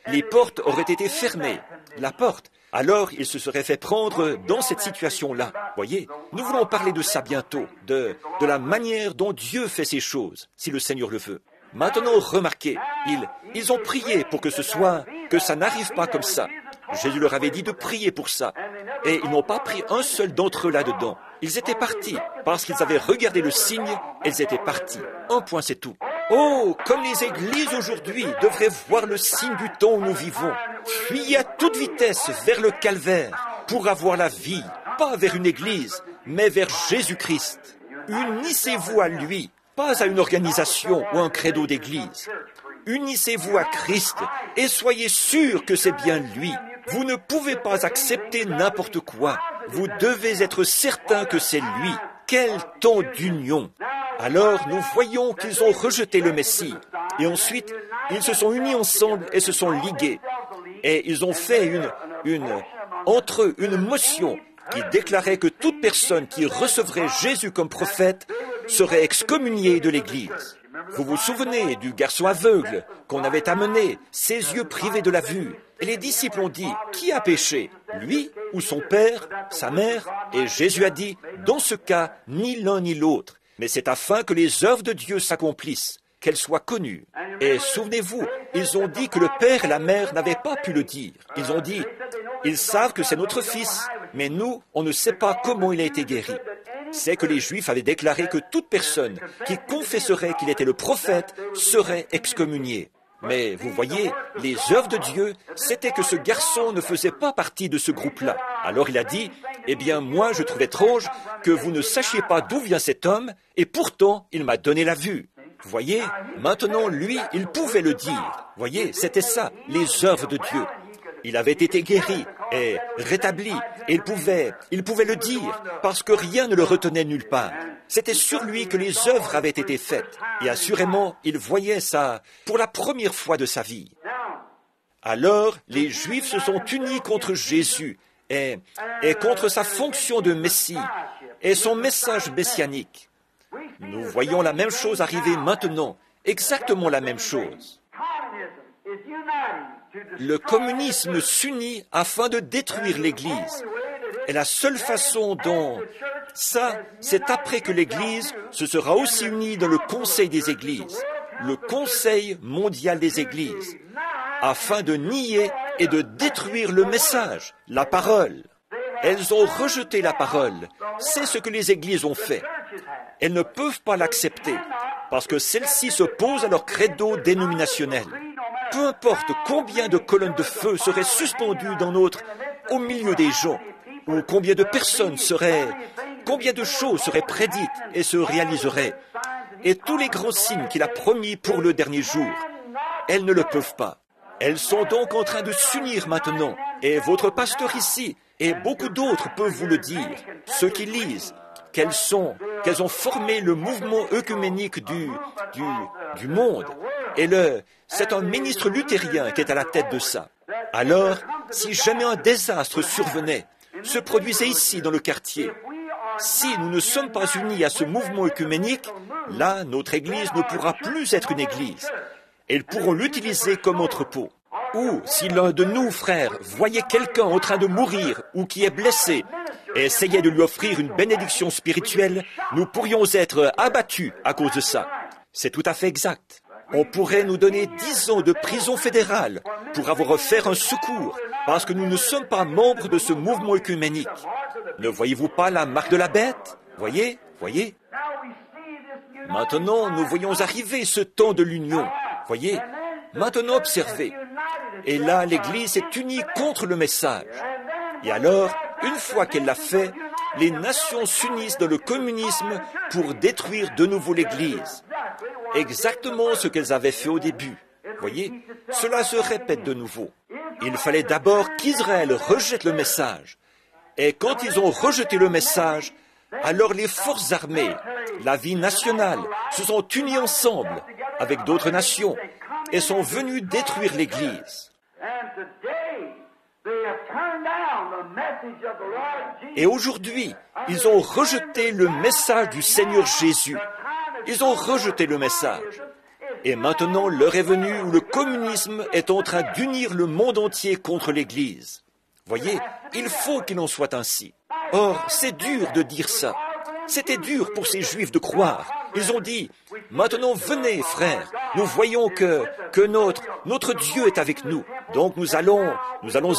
les portes auraient été fermées. La porte. Alors, il se serait fait prendre dans cette situation-là. Voyez, nous voulons parler de ça bientôt, de la manière dont Dieu fait ces choses, si le Seigneur le veut. Maintenant, remarquez, ils ont prié pour que ça n'arrive pas comme ça. Jésus leur avait dit de prier pour ça. Et ils n'ont pas pris un seul d'entre eux là-dedans. Ils étaient partis, parce qu'ils avaient regardé le signe, ils étaient partis. Un point, c'est tout. Oh, comme les églises aujourd'hui devraient voir le signe du temps où nous vivons. Fuyez à toute vitesse vers le calvaire pour avoir la vie, pas vers une église, mais vers Jésus-Christ. Unissez-vous à lui, pas à une organisation ou un credo d'église. Unissez-vous à Christ et soyez sûrs que c'est bien lui. Vous ne pouvez pas accepter n'importe quoi. Vous devez être certain que c'est lui. Quel temps d'union! Alors nous voyons qu'ils ont rejeté le Messie. Et ensuite, ils se sont unis ensemble et se sont ligués. Et ils ont fait entre eux une motion qui déclarait que toute personne qui recevrait Jésus comme prophète serait excommuniée de l'Église. Vous vous souvenez du garçon aveugle qu'on avait amené, ses yeux privés de la vue. Et les disciples ont dit, qui a péché, lui ou son père, sa mère? Et Jésus a dit, dans ce cas, ni l'un ni l'autre. Mais c'est afin que les œuvres de Dieu s'accomplissent, qu'elles soient connues. Et souvenez-vous, ils ont dit que le père et la mère n'avaient pas pu le dire. Ils ont dit, ils savent que c'est notre fils, mais nous, on ne sait pas comment il a été guéri. C'est que les Juifs avaient déclaré que toute personne qui confesserait qu'il était le prophète serait excommuniée. Mais vous voyez, les œuvres de Dieu, c'était que ce garçon ne faisait pas partie de ce groupe-là. Alors il a dit, eh bien moi je trouve étrange que vous ne sachiez pas d'où vient cet homme, et pourtant il m'a donné la vue. Vous voyez, maintenant lui, il pouvait le dire. Vous voyez, c'était ça, les œuvres de Dieu. Il avait été guéri et rétabli, et il pouvait le dire, parce que rien ne le retenait nulle part. C'était sur lui que les œuvres avaient été faites, et assurément, il voyait ça pour la première fois de sa vie. Alors, les Juifs se sont unis contre Jésus et contre sa fonction de Messie et son message messianique. Nous voyons la même chose arriver maintenant, exactement la même chose. Le communisme s'unit afin de détruire l'Église. Et la seule façon dont c'est après que l'Église se sera aussi unie dans le Conseil des Églises, le Conseil mondial des Églises, afin de nier et de détruire le message, la parole. Elles ont rejeté la parole. C'est ce que les Églises ont fait. Elles ne peuvent pas l'accepter, parce que celles-ci s'opposent à leur credo dénominationnel. Peu importe combien de colonnes de feu seraient suspendues au milieu des gens, ou combien de choses seraient prédites et se réaliseraient, et tous les grands signes qu'il a promis pour le dernier jour, elles ne le peuvent pas. Elles sont donc en train de s'unir maintenant, et votre pasteur ici, et beaucoup d'autres peuvent vous le dire, ceux qui lisent, qu'elles ont formé le mouvement œcuménique du monde. Et c'est un ministre luthérien qui est à la tête de ça. Alors, si jamais un désastre survenait, se produisait ici dans le quartier, si nous ne sommes pas unis à ce mouvement œcuménique, là, notre Église ne pourra plus être une Église. Elles pourront l'utiliser comme entrepôt. Ou, si l'un de nous, frères, voyait quelqu'un en train de mourir ou qui est blessé, et essayait de lui offrir une bénédiction spirituelle, nous pourrions être abattus à cause de ça. C'est tout à fait exact. On pourrait nous donner 10 ans de prison fédérale pour avoir offert un secours, parce que nous ne sommes pas membres de ce mouvement œcuménique. Ne voyez-vous pas la marque de la bête? Voyez? Maintenant, nous voyons arriver ce temps de l'union. Voyez? Maintenant, observez. Et là, l'Église est unie contre le message. Et alors, une fois qu'elle l'a fait, les nations s'unissent dans le communisme pour détruire de nouveau l'Église. Exactement ce qu'elles avaient fait au début. Voyez, cela se répète de nouveau. Il fallait d'abord qu'Israël rejette le message. Et quand ils ont rejeté le message, alors les forces armées, la vie nationale, se sont unies ensemble avec d'autres nations et sont venues détruire l'Église. Et aujourd'hui, ils ont rejeté le message du Seigneur Jésus. Ils ont rejeté le message. Et maintenant, l'heure est venue où le communisme est en train d'unir le monde entier contre l'Église. Voyez, il faut qu'il en soit ainsi. Or, c'est dur de dire ça. C'était dur pour ces Juifs de croire. Ils ont dit, « Maintenant, venez, frères, nous voyons que notre Dieu est avec nous. Donc nous allons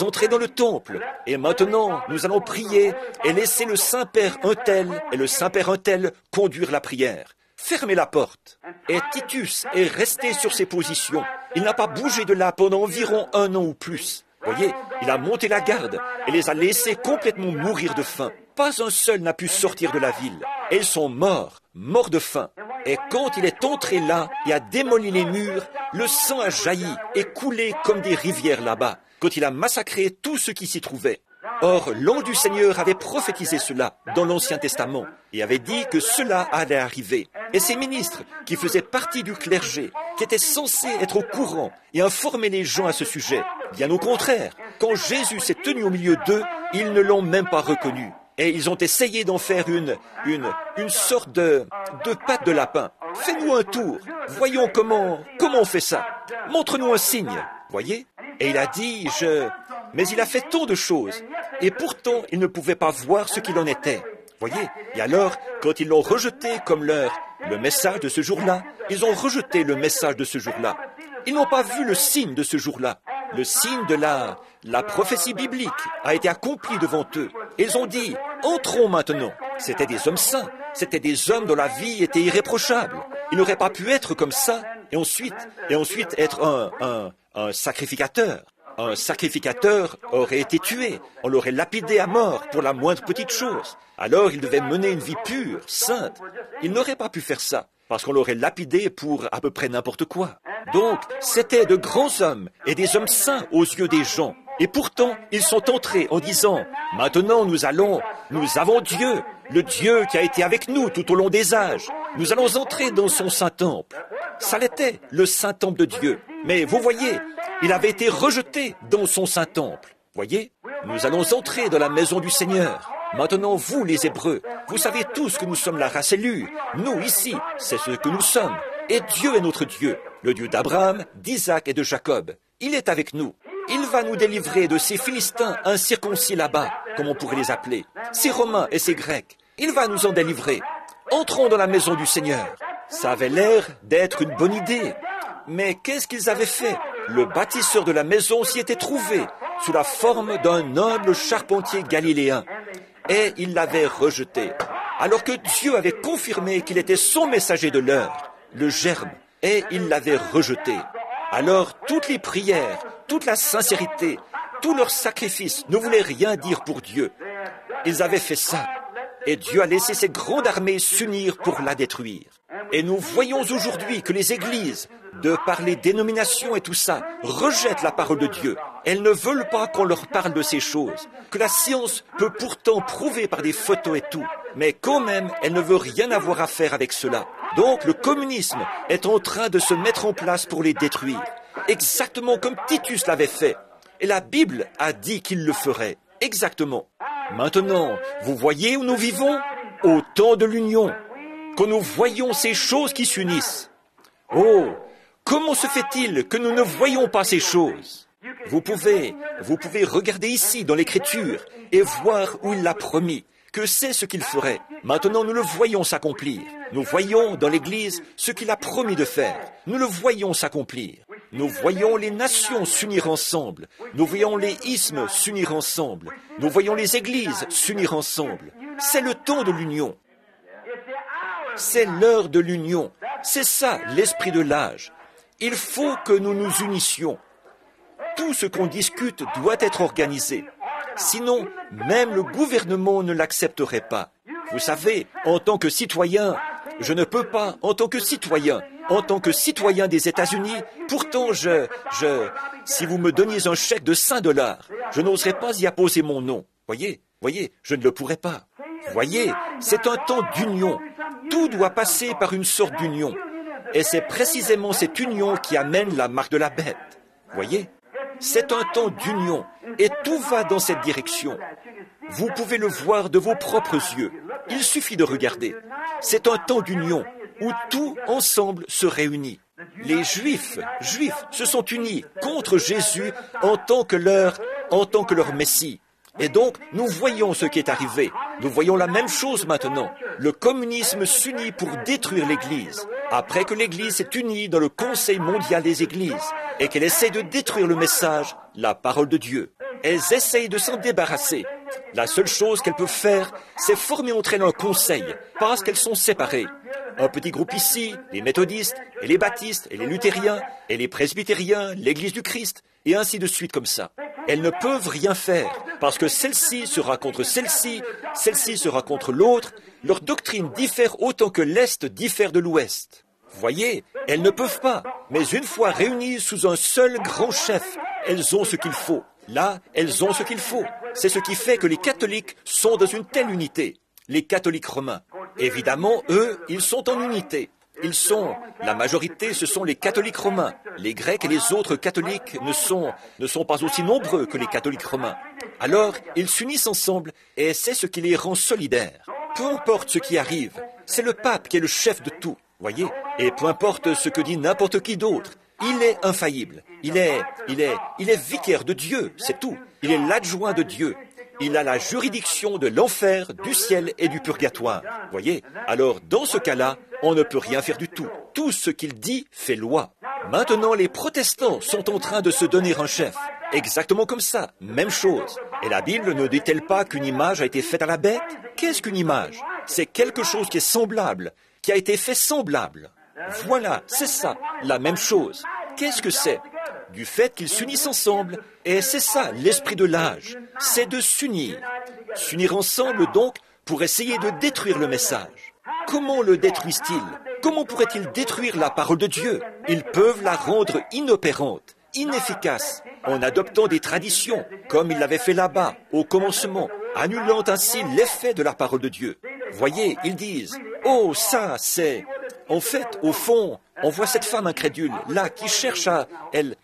entrer dans le temple. Et maintenant, nous allons prier et laisser le Saint-Père un tel et le Saint-Père un tel conduire la prière. Fermez la porte. » Et Titus est resté sur ses positions. Il n'a pas bougé de là pendant environ 1 an ou plus. Voyez, il a monté la garde et les a laissés complètement mourir de faim. Pas un seul n'a pu sortir de la ville. Et ils sont morts de faim. Et quand il est entré là et a démoli les murs, le sang a jailli et coulé comme des rivières là-bas, quand il a massacré tout ce qui s'y trouvait. Or, l'ange du Seigneur avait prophétisé cela dans l'Ancien Testament et avait dit que cela allait arriver. Et ces ministres, qui faisaient partie du clergé, qui étaient censés être au courant et informer les gens à ce sujet, bien au contraire, quand Jésus s'est tenu au milieu d'eux, ils ne l'ont même pas reconnu. Et ils ont essayé d'en faire une sorte de pâte de lapin. Fais-nous un tour. Voyons comment on fait ça. Montre-nous un signe. Voyez? Et il a dit, mais il a fait tant de choses. Et pourtant, ils ne pouvaient pas voir ce qu'il en était. Voyez? Et alors, quand ils l'ont rejeté comme le message de ce jour-là, ils ont rejeté le message de ce jour-là. Ils n'ont pas vu le signe de ce jour-là. Le signe de la prophétie biblique a été accompli devant eux. Ils ont dit, entrons maintenant. C'étaient des hommes saints. C'étaient des hommes dont la vie était irréprochable. Ils n'auraient pas pu être comme ça et ensuite être un sacrificateur. Un sacrificateur aurait été tué. On l'aurait lapidé à mort pour la moindre petite chose. Alors il devait mener une vie pure, sainte. Il n'aurait pas pu faire ça, parce qu'on l'aurait lapidé pour à peu près n'importe quoi. Donc, c'était de grands hommes et des hommes saints aux yeux des gens. Et pourtant, ils sont entrés en disant, « Maintenant, nous avons Dieu, le Dieu qui a été avec nous tout au long des âges. Nous allons entrer dans son Saint-Temple. » Ça l'était, le Saint-Temple de Dieu. Mais vous voyez, il avait été rejeté dans son Saint-Temple. Voyez, nous allons entrer dans la maison du Seigneur. Maintenant, vous, les Hébreux, vous savez tous que nous sommes la race élue. Nous, ici, c'est ce que nous sommes. Et Dieu est notre Dieu, le Dieu d'Abraham, d'Isaac et de Jacob. Il est avec nous. Il va nous délivrer de ces Philistins incirconcis là-bas, comme on pourrait les appeler, ces Romains et ces Grecs. Il va nous en délivrer. Entrons dans la maison du Seigneur. Ça avait l'air d'être une bonne idée. Mais qu'est-ce qu'ils avaient fait? Le bâtisseur de la maison s'y était trouvé, sous la forme d'un humble charpentier galiléen. Et il l'avait rejeté, alors que Dieu avait confirmé qu'il était son messager de l'heure, le germe, et il l'avait rejeté. Alors toutes les prières, toute la sincérité, tous leurs sacrifices ne voulaient rien dire pour Dieu. Ils avaient fait ça, et Dieu a laissé ses grandes armées s'unir pour la détruire. Et nous voyons aujourd'hui que les églises, de par les dénominations et tout ça, rejettent la parole de Dieu. Elles ne veulent pas qu'on leur parle de ces choses, que la science peut pourtant prouver par des photos et tout, mais quand même, elle ne veut rien avoir à faire avec cela. Donc le communisme est en train de se mettre en place pour les détruire, exactement comme Titus l'avait fait. Et la Bible a dit qu'il le ferait, exactement. Maintenant, vous voyez où nous vivons? Au temps de l'union, quand nous voyons ces choses qui s'unissent. Oh, comment se fait-il que nous ne voyons pas ces choses? Vous pouvez regarder ici dans l'Écriture et voir où il l'a promis, que c'est ce qu'il ferait. Maintenant, nous le voyons s'accomplir. Nous voyons dans l'Église ce qu'il a promis de faire. Nous le voyons s'accomplir. Nous voyons les nations s'unir ensemble. Nous voyons les isthmes s'unir ensemble. Nous voyons les églises s'unir ensemble. C'est le temps de l'union. C'est l'heure de l'union. C'est ça, l'esprit de l'âge. Il faut que nous nous unissions. Tout ce qu'on discute doit être organisé. Sinon, même le gouvernement ne l'accepterait pas. Vous savez, en tant que citoyen, je ne peux pas, en tant que citoyen des États-Unis, pourtant si vous me donniez un chèque de $5, je n'oserais pas y apposer mon nom. Voyez, je ne le pourrais pas. Voyez, c'est un temps d'union. Tout doit passer par une sorte d'union. Et c'est précisément cette union qui amène la marque de la bête. Voyez, c'est un temps d'union. Et tout va dans cette direction. Vous pouvez le voir de vos propres yeux. Il suffit de regarder. C'est un temps d'union où tout ensemble se réunit. Les Juifs se sont unis contre Jésus en tant que leur Messie. Et donc, nous voyons ce qui est arrivé. Nous voyons la même chose maintenant. Le communisme s'unit pour détruire l'Église. Après que l'Église s'est unie dans le Conseil mondial des Églises et qu'elle essaie de détruire le message, la parole de Dieu. Elles essayent de s'en débarrasser. La seule chose qu'elles peuvent faire, c'est former entre elles un conseil, parce qu'elles sont séparées. Un petit groupe ici, les méthodistes, et les baptistes, et les luthériens, et les presbytériens, l'Église du Christ, et ainsi de suite comme ça. Elles ne peuvent rien faire, parce que celle-ci sera contre celle-ci sera contre l'autre. Leur doctrine diffère autant que l'Est diffère de l'Ouest. Voyez, elles ne peuvent pas, mais une fois réunies sous un seul grand chef, elles ont ce qu'il faut. Là, elles ont ce qu'il faut. C'est ce qui fait que les catholiques sont dans une telle unité. Les catholiques romains. Évidemment, eux, ils sont en unité. La majorité, ce sont les catholiques romains. Les Grecs et les autres catholiques ne sont pas aussi nombreux que les catholiques romains. Alors, ils s'unissent ensemble et c'est ce qui les rend solidaires. Peu importe ce qui arrive, c'est le pape qui est le chef de tout, voyez. Et peu importe ce que dit n'importe qui d'autre, il est infaillible. Il est vicaire de Dieu, c'est tout. Il est l'adjoint de Dieu. Il a la juridiction de l'enfer, du ciel et du purgatoire. Voyez? Alors, dans ce cas-là, on ne peut rien faire du tout. Tout ce qu'il dit fait loi. Maintenant, les protestants sont en train de se donner un chef. Exactement comme ça, même chose. Et la Bible ne dit-elle pas qu'une image a été faite à la bête? Qu'est-ce qu'une image? C'est quelque chose qui est semblable, qui a été fait semblable. Voilà, c'est ça, la même chose. Qu'est-ce que c'est? Du fait qu'ils s'unissent ensemble, et c'est ça l'esprit de l'âge, c'est de s'unir. S'unir ensemble donc pour essayer de détruire le message. Comment le détruisent-ils? Comment pourraient-ils détruire la parole de Dieu? Ils peuvent la rendre inopérante, inefficace, en adoptant des traditions, comme ils l'avaient fait là-bas, au commencement, annulant ainsi l'effet de la parole de Dieu. Voyez, ils disent, « Oh, ça, c'est... » En fait, au fond, on voit cette femme incrédule, là, qui cherche à... Elle...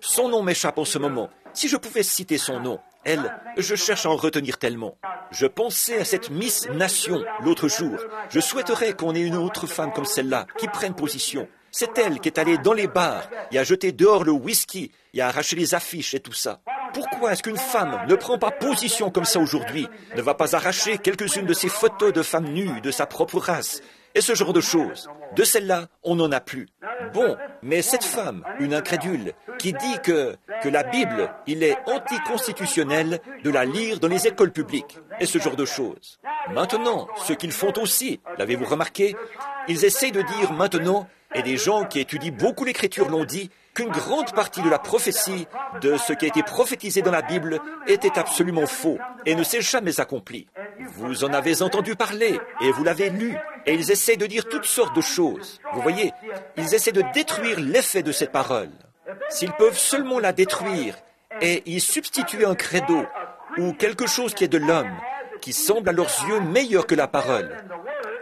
Son nom m'échappe en ce moment. Si je pouvais citer son nom, elle... Je cherche à en retenir tellement. Je pensais à cette Miss Nation l'autre jour. Je souhaiterais qu'on ait une autre femme comme celle-là, qui prenne position. C'est elle qui est allée dans les bars et a jeté dehors le whisky et a arraché les affiches et tout ça. Pourquoi est-ce qu'une femme ne prend pas position comme ça aujourd'hui, ne va pas arracher quelques-unes de ces photos de femmes nues de sa propre race et ce genre de choses? De celle-là, on n'en a plus. Bon, mais cette femme, une incrédule, qui dit que la Bible, il est anticonstitutionnel de la lire dans les écoles publiques et ce genre de choses. Maintenant, ce qu'ils font aussi, l'avez-vous remarqué? Ils essayent de dire maintenant, et des gens qui étudient beaucoup l'écriture l'ont dit, qu'une grande partie de la prophétie, de ce qui a été prophétisé dans la Bible, était absolument faux et ne s'est jamais accompli. Vous en avez entendu parler et vous l'avez lu, et ils essaient de dire toutes sortes de choses. Vous voyez, ils essaient de détruire l'effet de cette parole. S'ils peuvent seulement la détruire et y substituer un credo ou quelque chose qui est de l'homme, qui semble à leurs yeux meilleur que la parole,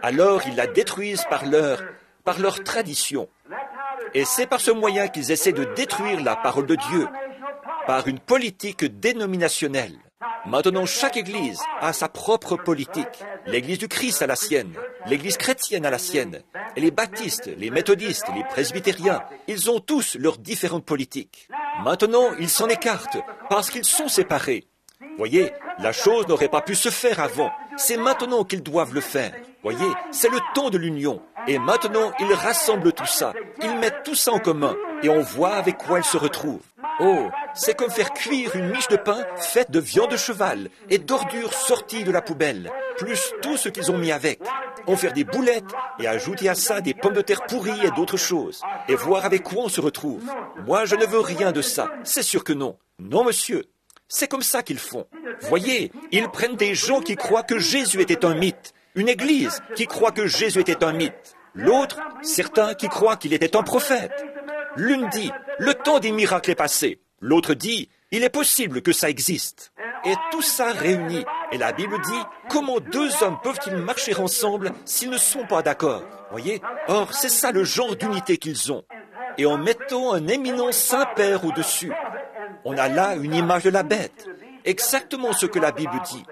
alors ils la détruisent par leur tradition. Et c'est par ce moyen qu'ils essaient de détruire la parole de Dieu, par une politique dénominationnelle. Maintenant, chaque Église a sa propre politique. L'Église du Christ a la sienne, l'Église chrétienne a la sienne, et les baptistes, les méthodistes, les presbytériens, ils ont tous leurs différentes politiques. Maintenant, ils s'en écartent, parce qu'ils sont séparés. Voyez, la chose n'aurait pas pu se faire avant. C'est maintenant qu'ils doivent le faire. Voyez, c'est le temps de l'union. Et maintenant, ils rassemblent tout ça. Ils mettent tout ça en commun. Et on voit avec quoi ils se retrouvent. Oh, c'est comme faire cuire une miche de pain faite de viande de cheval et d'ordures sorties de la poubelle, plus tout ce qu'ils ont mis avec. En faire des boulettes et ajouter à ça des pommes de terre pourries et d'autres choses. Et voir avec quoi on se retrouve. Moi, je ne veux rien de ça. C'est sûr que non. Non, monsieur. C'est comme ça qu'ils font. Voyez, ils prennent des gens qui croient que Jésus était un mythe. Une église qui croit que Jésus était un mythe. L'autre, certains qui croient qu'il était un prophète. L'une dit, le temps des miracles est passé. L'autre dit, il est possible que ça existe. Et tout ça réuni. Et la Bible dit, comment deux hommes peuvent-ils marcher ensemble s'ils ne sont pas d'accord? Voyez? Or, c'est ça le genre d'unité qu'ils ont. Et en mettant un éminent Saint-Père au-dessus, on a là une image de la bête. Exactement ce que la Bible dit.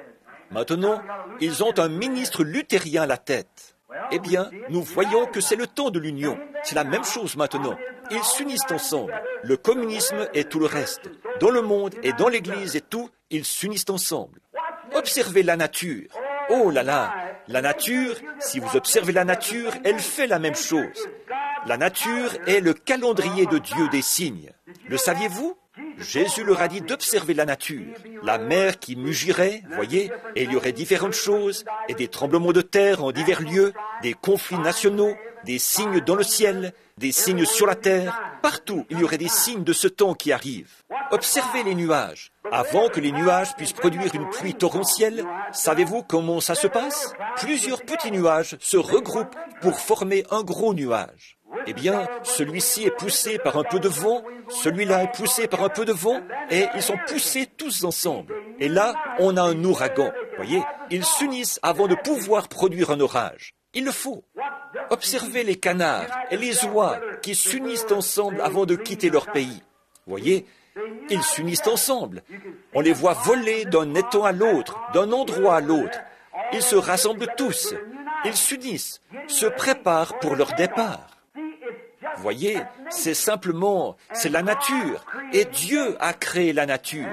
Maintenant, ils ont un ministre luthérien à la tête. Eh bien, nous voyons que c'est le temps de l'union. C'est la même chose maintenant. Ils s'unissent ensemble. Le communisme et tout le reste. Dans le monde et dans l'Église et tout, ils s'unissent ensemble. Observez la nature. Oh là là, la nature, si vous observez la nature, elle fait la même chose. La nature est le calendrier de Dieu des signes. Le saviez-vous? Jésus leur a dit d'observer la nature, la mer qui mugirait, voyez, et il y aurait différentes choses, et des tremblements de terre en divers lieux, des conflits nationaux, des signes dans le ciel, des signes sur la terre. Partout, il y aurait des signes de ce temps qui arrive. Observez les nuages. Avant que les nuages puissent produire une pluie torrentielle, savez-vous comment ça se passe? Plusieurs petits nuages se regroupent pour former un gros nuage. Eh bien, celui-ci est poussé par un peu de vent, celui-là est poussé par un peu de vent, et ils sont poussés tous ensemble. Et là, on a un ouragan. Voyez, ils s'unissent avant de pouvoir produire un orage. Il le faut. Observez les canards et les oies qui s'unissent ensemble avant de quitter leur pays. Voyez, ils s'unissent ensemble. On les voit voler d'un étang à l'autre, d'un endroit à l'autre. Ils se rassemblent tous. Ils s'unissent, se préparent pour leur départ. Voyez, c'est la nature. Et Dieu a créé la nature.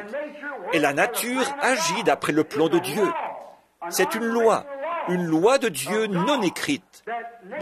Et la nature agit d'après le plan de Dieu. C'est une loi de Dieu non écrite.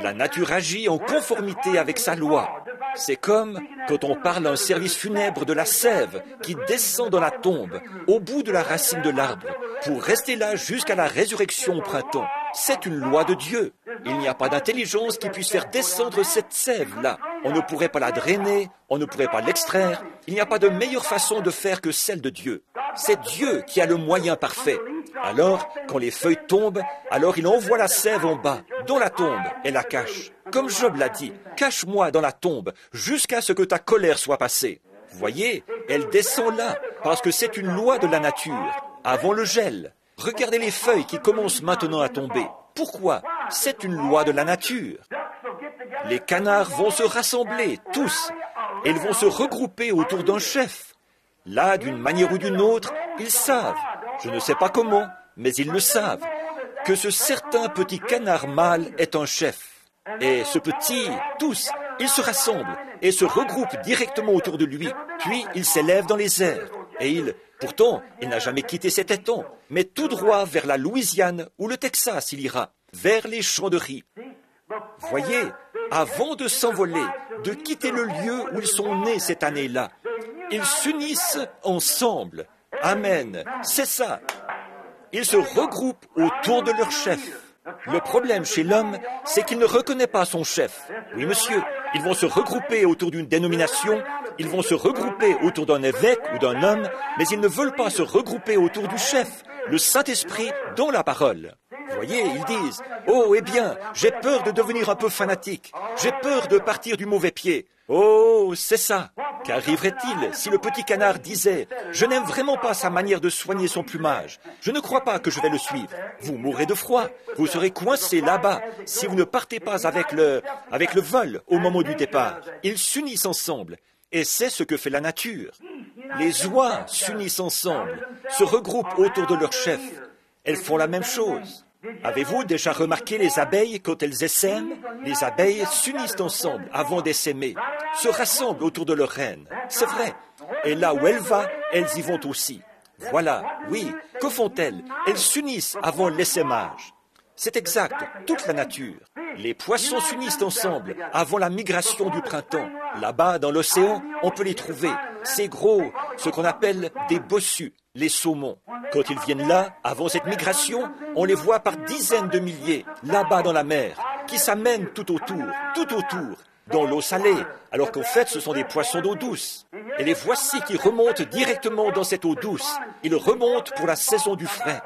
La nature agit en conformité avec sa loi. C'est comme quand on parle à un service funèbre de la sève qui descend dans la tombe, au bout de la racine de l'arbre, pour rester là jusqu'à la résurrection au printemps. C'est une loi de Dieu. Il n'y a pas d'intelligence qui puisse faire descendre cette sève-là. On ne pourrait pas la drainer, on ne pourrait pas l'extraire. Il n'y a pas de meilleure façon de faire que celle de Dieu. C'est Dieu qui a le moyen parfait. Alors, quand les feuilles tombent, alors il envoie la sève en bas, dans la tombe, et la cache. Comme Job l'a dit, cache-moi dans la tombe, jusqu'à ce que ta colère soit passée. Vous voyez, Elle descend là, parce que c'est une loi de la nature, avant le gel. Regardez les feuilles qui commencent maintenant à tomber. Pourquoi? C'est une loi de la nature. Les canards vont se rassembler, tous, et ils vont se regrouper autour d'un chef. Là, d'une manière ou d'une autre, ils savent, je ne sais pas comment, mais ils le savent, que ce certain petit canard mâle est un chef. Et ce petit, tous, ils se rassemblent et se regroupent directement autour de lui, puis il s'élève dans les airs. Et pourtant, il n'a jamais quitté cet étang, mais tout droit vers la Louisiane ou le Texas il ira, vers les champs de riz. Voyez, avant de s'envoler, de quitter le lieu où ils sont nés cette année-là, ils s'unissent ensemble. Amen, c'est ça. Ils se regroupent autour de leur chef. Le problème chez l'homme, c'est qu'il ne reconnaît pas son chef. Oui, monsieur, ils vont se regrouper autour d'une dénomination, ils vont se regrouper autour d'un évêque ou d'un homme, mais ils ne veulent pas se regrouper autour du chef, le Saint-Esprit dans la parole. Vous voyez, ils disent, « Oh, eh bien, j'ai peur de devenir un peu fanatique, j'ai peur de partir du mauvais pied. » Oh, c'est ça. Qu'arriverait-il si le petit canard disait « Je n'aime vraiment pas sa manière de soigner son plumage. Je ne crois pas que je vais le suivre. » Vous mourrez de froid. Vous serez coincé là-bas si vous ne partez pas avec le vol au moment du départ. Ils s'unissent ensemble. Et c'est ce que fait la nature. Les oies s'unissent ensemble, se regroupent autour de leur chef. Elles font la même chose. Avez-vous déjà remarqué les abeilles quand elles essaiment? Les abeilles s'unissent ensemble avant d'essaimer, se rassemblent autour de leur reine. C'est vrai. Et là où elle va, elles y vont aussi. Voilà, oui. Que font-elles? Elles s'unissent avant l'essaimage. C'est exact, toute la nature. Les poissons s'unissent ensemble avant la migration du printemps. Là-bas, dans l'océan, on peut les trouver. Ces gros, ce qu'on appelle des bossus, les saumons. Quand ils viennent là, avant cette migration, on les voit par dizaines de milliers, là-bas dans la mer, qui s'amènent tout autour, dans l'eau salée, alors qu'en fait, ce sont des poissons d'eau douce. Et les voici qui remontent directement dans cette eau douce. Ils remontent pour la saison du frais.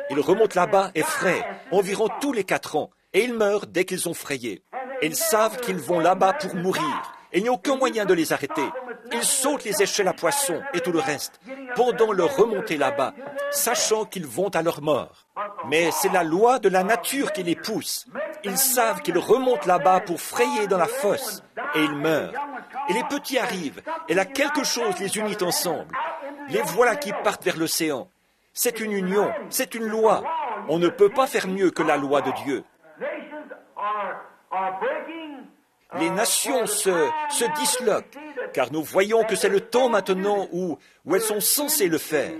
Ils remontent là-bas et frais, environ tous les 4 ans, et ils meurent dès qu'ils ont frayé. Et ils savent qu'ils vont là-bas pour mourir. Et il n'y a aucun moyen de les arrêter. Ils sautent les échelles à poissons et tout le reste, pendant leur remontée là-bas, sachant qu'ils vont à leur mort. Mais c'est la loi de la nature qui les pousse. Ils savent qu'ils remontent là-bas pour frayer dans la fosse, et ils meurent. Et les petits arrivent, et là quelque chose les unit ensemble. Les voilà qui partent vers l'océan. C'est une union, c'est une loi. On ne peut pas faire mieux que la loi de Dieu. Les nations se disloquent, car nous voyons que c'est le temps maintenant où elles sont censées le faire.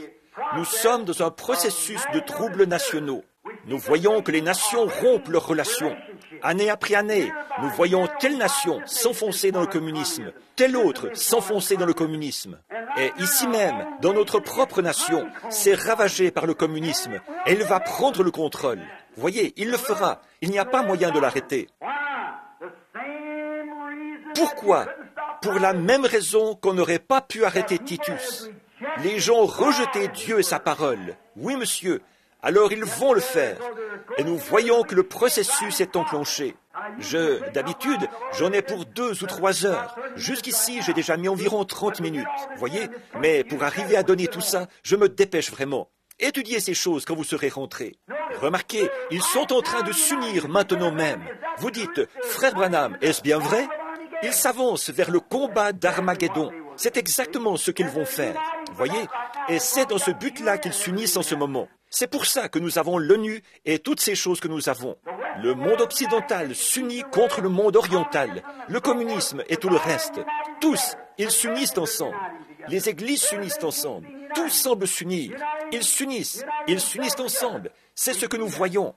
Nous sommes dans un processus de troubles nationaux. Nous voyons que les nations rompent leurs relations. Année après année, nous voyons telle nation s'enfoncer dans le communisme, telle autre s'enfoncer dans le communisme. Et ici même, dans notre propre nation, c'est ravagé par le communisme, et il va prendre le contrôle. Voyez, il le fera. Il n'y a pas moyen de l'arrêter. Pourquoi? Pour la même raison qu'on n'aurait pas pu arrêter Titus. Les gens rejetaient Dieu et sa parole. Oui, monsieur. Alors ils vont le faire. Et nous voyons que le processus est enclenché. D'habitude, j'en ai pour 2 ou 3 heures. Jusqu'ici, j'ai déjà mis environ 30 minutes. Voyez? Mais pour arriver à donner tout ça, je me dépêche vraiment. Étudiez ces choses quand vous serez rentrés. Remarquez, ils sont en train de s'unir maintenant même. Vous dites, frère Branham, est-ce bien vrai? Ils s'avancent vers le combat d'Armageddon. C'est exactement ce qu'ils vont faire. Voyez? Et c'est dans ce but-là qu'ils s'unissent en ce moment. C'est pour ça que nous avons l'ONU et toutes ces choses que nous avons. Le monde occidental s'unit contre le monde oriental, le communisme et tout le reste. Tous, ils s'unissent ensemble. Les églises s'unissent ensemble. Tous semblent s'unir. Ils s'unissent ensemble. C'est ce que nous voyons.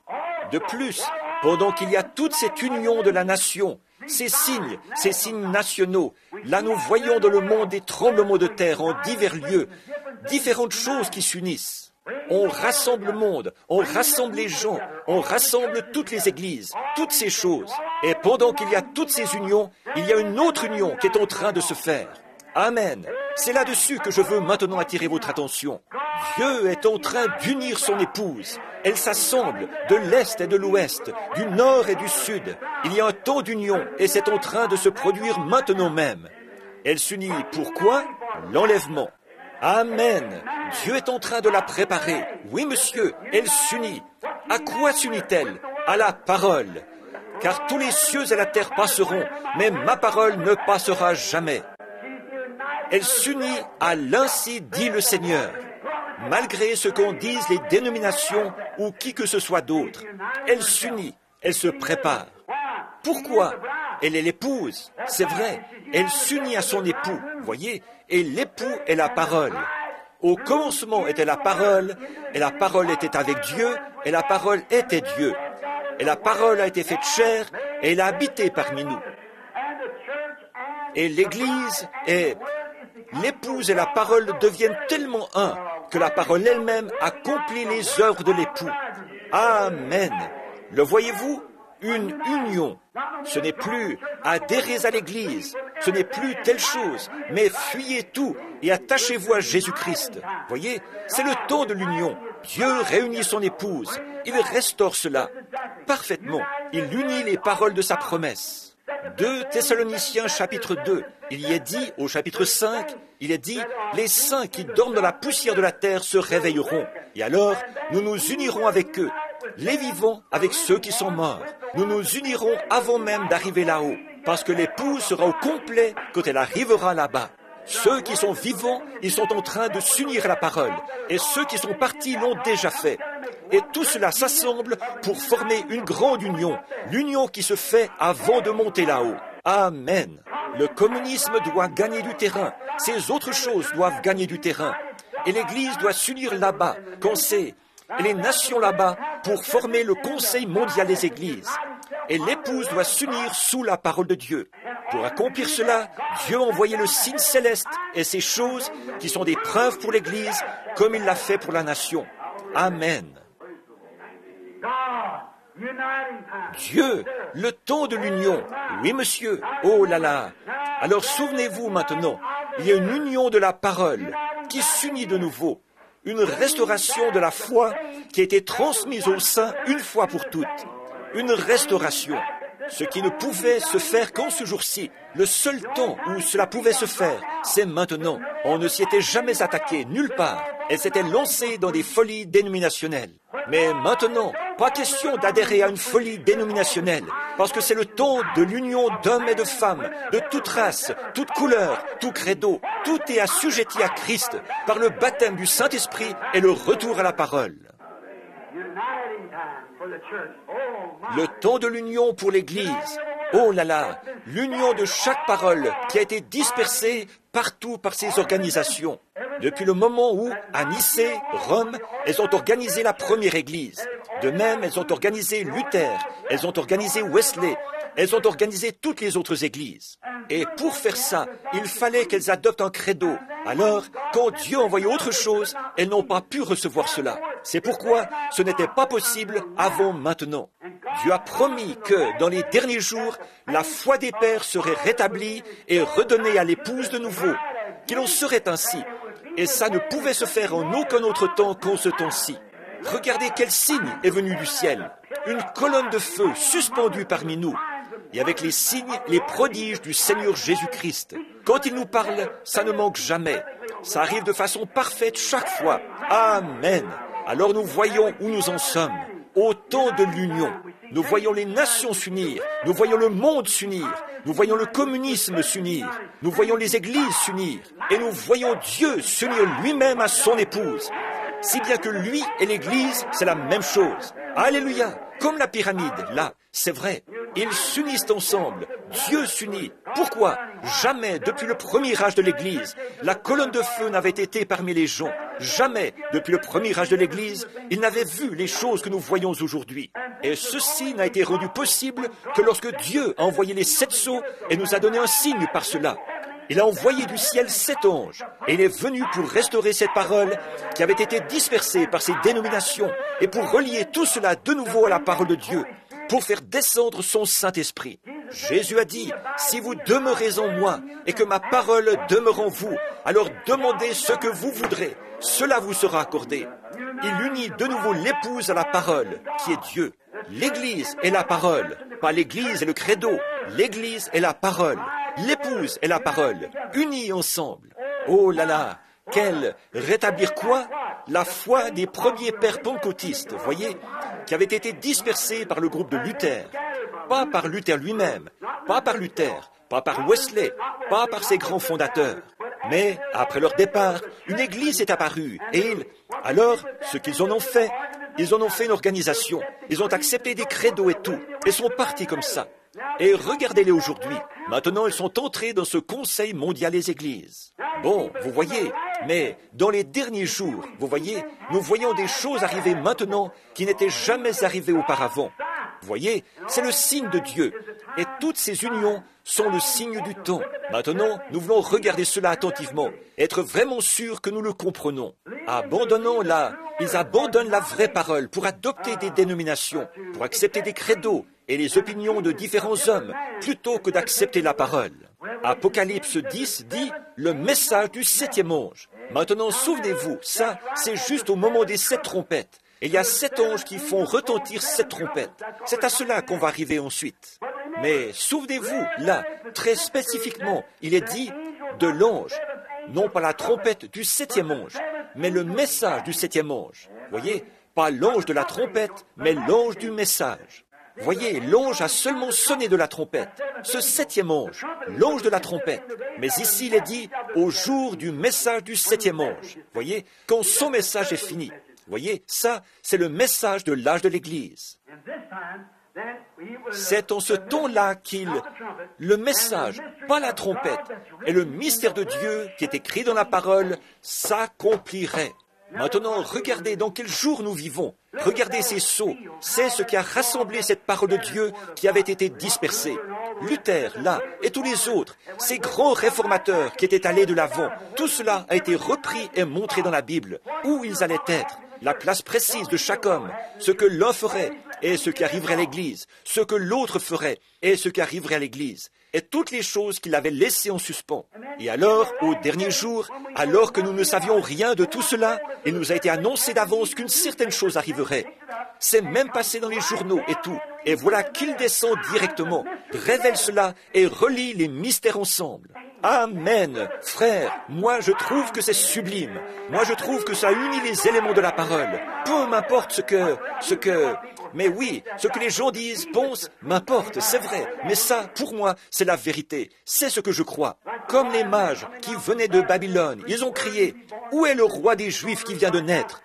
De plus, pendant qu'il y a toute cette union de la nation, ces signes nationaux, là nous voyons dans le monde des tremblements de terre en divers lieux, différentes choses qui s'unissent. On rassemble le monde, on rassemble les gens, on rassemble toutes les églises, toutes ces choses. Et pendant qu'il y a toutes ces unions, il y a une autre union qui est en train de se faire. Amen. C'est là-dessus que je veux maintenant attirer votre attention. Dieu est en train d'unir son épouse. Elles s'assemblent de l'Est et de l'Ouest, du Nord et du Sud. Il y a un temps d'union et c'est en train de se produire maintenant même. Elle s'unit pourquoi? l'enlèvement. Amen. Dieu est en train de la préparer. Oui, monsieur, elle s'unit. À quoi s'unit-elle? À la parole. Car tous les cieux et la terre passeront, mais ma parole ne passera jamais. Elle s'unit à l'ainsi dit le Seigneur. Malgré ce qu'en disent les dénominations ou qui que ce soit d'autre, elle s'unit, elle se prépare. Pourquoi? Elle est l'épouse, c'est vrai. Elle s'unit à son époux, voyez, et l'époux est la parole. Au commencement était la parole, et la parole était avec Dieu, et la parole était Dieu. Et la parole a été faite chair, et elle a habité parmi nous. Et l'Église est... L'épouse et la parole deviennent tellement un que la parole elle-même accomplit les œuvres de l'époux. Amen. Le voyez-vous? Une union. Ce n'est plus adhérer à l'Église, ce n'est plus telle chose, mais fuyez tout et attachez-vous à Jésus-Christ. Voyez, c'est le temps de l'union. Dieu réunit son épouse, il restaure cela parfaitement. Il unit les paroles de sa promesse. 2 Thessaloniciens chapitre 2, il y est dit au chapitre 5, il est dit « Les saints qui dorment dans la poussière de la terre se réveilleront, et alors nous nous unirons avec eux, les vivants avec ceux qui sont morts. Nous nous unirons avant même d'arriver là-haut, parce que l'épouse sera au complet quand elle arrivera là-bas. Ceux qui sont vivants, ils sont en train de s'unir à la parole, et ceux qui sont partis l'ont déjà fait. Et tout cela s'assemble pour former une grande union, l'union qui se fait avant de monter là-haut. Amen. Le communisme doit gagner du terrain, ces autres choses doivent gagner du terrain. Et l'Église doit s'unir là-bas, et les nations là-bas, pour former le Conseil mondial des Églises. Et l'épouse doit s'unir sous la parole de Dieu. Pour accomplir cela, Dieu a envoyé le signe céleste et ces choses qui sont des preuves pour l'Église, comme il l'a fait pour la nation. Amen. Dieu, le temps de l'union. Oui, monsieur. Oh là là. Alors souvenez-vous maintenant, il y a une union de la parole qui s'unit de nouveau. Une restauration de la foi qui a été transmise aux saints une fois pour toutes. Une restauration. Ce qui ne pouvait se faire qu'en ce jour-ci. Le seul temps où cela pouvait se faire, c'est maintenant. On ne s'y était jamais attaqué, nulle part. Elle s'était lancée dans des folies dénominationnelles. Mais maintenant, pas question d'adhérer à une folie dénominationnelle, parce que c'est le temps de l'union d'hommes et de femmes, de toute race, toute couleur, tout credo. Tout est assujetti à Christ par le baptême du Saint-Esprit et le retour à la parole. Le temps de l'union pour l'Église. Oh là là, l'union de chaque parole qui a été dispersée partout par ces organisations. Depuis le moment où, à Nicée, Rome, elles ont organisé la première Église. De même, elles ont organisé Luther, elles ont organisé Wesley, elles ont organisé toutes les autres églises. Et pour faire ça, il fallait qu'elles adoptent un credo. Alors, quand Dieu envoyait autre chose, elles n'ont pas pu recevoir cela. C'est pourquoi ce n'était pas possible avant maintenant. Dieu a promis que, dans les derniers jours, la foi des pères serait rétablie et redonnée à l'épouse de nouveau, qu'il en serait ainsi. Et ça ne pouvait se faire en aucun autre temps qu'en ce temps-ci. Regardez quel signe est venu du ciel. Une colonne de feu suspendue parmi nous. Et avec les signes, les prodiges du Seigneur Jésus-Christ. Quand il nous parle, ça ne manque jamais. Ça arrive de façon parfaite chaque fois. Amen. Alors nous voyons où nous en sommes. Au temps de l'union. Nous voyons les nations s'unir. Nous voyons le monde s'unir. Nous voyons le communisme s'unir. Nous voyons les églises s'unir. Et nous voyons Dieu s'unir lui-même à son épouse. Si bien que lui et l'Église, c'est la même chose. Alléluia. Comme la pyramide, là, c'est vrai. Ils s'unissent ensemble. Dieu s'unit. Pourquoi? Jamais, depuis le premier âge de l'Église, la colonne de feu n'avait été parmi les gens. Jamais, depuis le premier âge de l'Église, ils n'avaient vu les choses que nous voyons aujourd'hui. Et ceci n'a été rendu possible que lorsque Dieu a envoyé les 7 sceaux et nous a donné un signe par cela. Il a envoyé du ciel 7 anges, et il est venu pour restaurer cette parole qui avait été dispersée par ces dénominations, et pour relier tout cela de nouveau à la parole de Dieu, pour faire descendre son Saint-Esprit. Jésus a dit, « Si vous demeurez en moi, et que ma parole demeure en vous, alors demandez ce que vous voudrez, cela vous sera accordé. » Il unit de nouveau l'épouse à la parole, qui est Dieu. L'Église est la parole, pas l'Église et le credo. L'Église est la parole. L'épouse est la parole, unis ensemble. Oh là là, rétablir quoi? La foi des premiers pères pentecôtistes, voyez, qui avaient été dispersés par le groupe de Luther. Pas par Luther lui-même, pas par Luther, pas par Wesley, pas par ses grands fondateurs. Mais, après leur départ, une église est apparue, et alors, ce qu'ils en ont fait, ils en ont fait une organisation. Ils ont accepté des credos et tout, et sont partis comme ça. Et regardez-les aujourd'hui. Maintenant, ils sont entrés dans ce Conseil mondial des églises. Bon, vous voyez, mais dans les derniers jours, vous voyez, nous voyons des choses arriver maintenant qui n'étaient jamais arrivées auparavant. Vous voyez, c'est le signe de Dieu. Et toutes ces unions sont le signe du temps. Maintenant, nous voulons regarder cela attentivement, être vraiment sûrs que nous le comprenons. Ils abandonnent la vraie parole pour adopter des dénominations, pour accepter des credos et les opinions de différents hommes, plutôt que d'accepter la parole. Apocalypse 10 dit le message du septième ange. Maintenant, souvenez-vous, ça, c'est juste au moment des 7 trompettes. Il y a 7 anges qui font retentir 7 trompettes. C'est à cela qu'on va arriver ensuite. Mais souvenez-vous, là, très spécifiquement, il est dit de l'ange, non pas la trompette du 7e ange, mais le message du 7e ange. Voyez, pas l'ange de la trompette, mais l'ange du message. Voyez, l'ange a seulement sonné de la trompette. Ce 7e ange, l'ange de la trompette. Mais ici, il est dit au jour du message du 7e ange. Voyez, quand son message est fini. Voyez, ça, c'est le message de l'âge de l'Église. C'est en ce temps-là le message, pas la trompette, et le mystère de Dieu qui est écrit dans la parole s'accomplirait. Maintenant, regardez dans quel jour nous vivons. Regardez ces sceaux. C'est ce qui a rassemblé cette parole de Dieu qui avait été dispersée. Luther, là, et tous les autres, ces grands réformateurs qui étaient allés de l'avant, tout cela a été repris et montré dans la Bible, où ils allaient être, la place précise de chaque homme, ce que l'un ferait et ce qui arriverait à l'Église, ce que l'autre ferait et ce qui arriverait à l'Église, et toutes les choses qu'il avait laissées en suspens. Et alors, au dernier jour, alors que nous ne savions rien de tout cela, il nous a été annoncé d'avance qu'une certaine chose arriverait. C'est même passé dans les journaux et tout. Et voilà qu'il descend directement, révèle cela et relie les mystères ensemble. Amen. Frère, moi je trouve que c'est sublime. Moi je trouve que ça unit les éléments de la parole. Peu m'importe ce que... Mais oui, ce que les gens disent, pensent, m'importe, c'est vrai. Mais ça, pour moi, c'est la vérité. C'est ce que je crois. Comme les mages qui venaient de Babylone, ils ont crié « Où est le roi des Juifs qui vient de naître ?»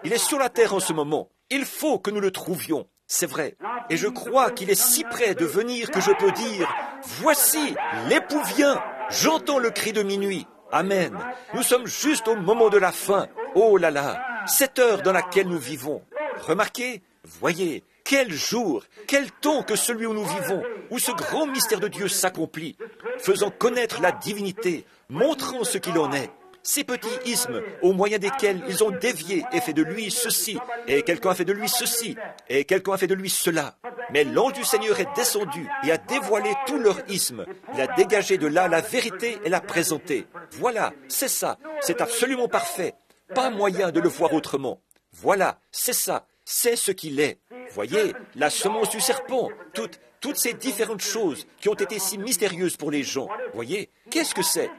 Il est sur la terre en ce moment. Il faut que nous le trouvions. C'est vrai. Et je crois qu'il est si près de venir que je peux dire « Voici, l'époux vient. J'entends le cri de minuit. » Amen. Nous sommes juste au moment de la fin. Oh là là, cette heure dans laquelle nous vivons. Remarquez, voyez, quel jour, quel temps que celui où nous vivons, où ce grand mystère de Dieu s'accomplit, faisant connaître la divinité, montrant ce qu'il en est. Ces petits ismes au moyen desquels ils ont dévié et fait de lui ceci, et quelqu'un a fait de lui ceci, et quelqu'un a fait de lui cela. Mais l'ange du Seigneur est descendu et a dévoilé tout leur isme. Il a dégagé de là la vérité et l'a présentée. Voilà, c'est ça, c'est absolument parfait. Pas moyen de le voir autrement. Voilà, c'est ça, c'est ce qu'il est. Voyez, la semence du serpent, toutes ces différentes choses qui ont été si mystérieuses pour les gens. Voyez, qu'est-ce que c'est?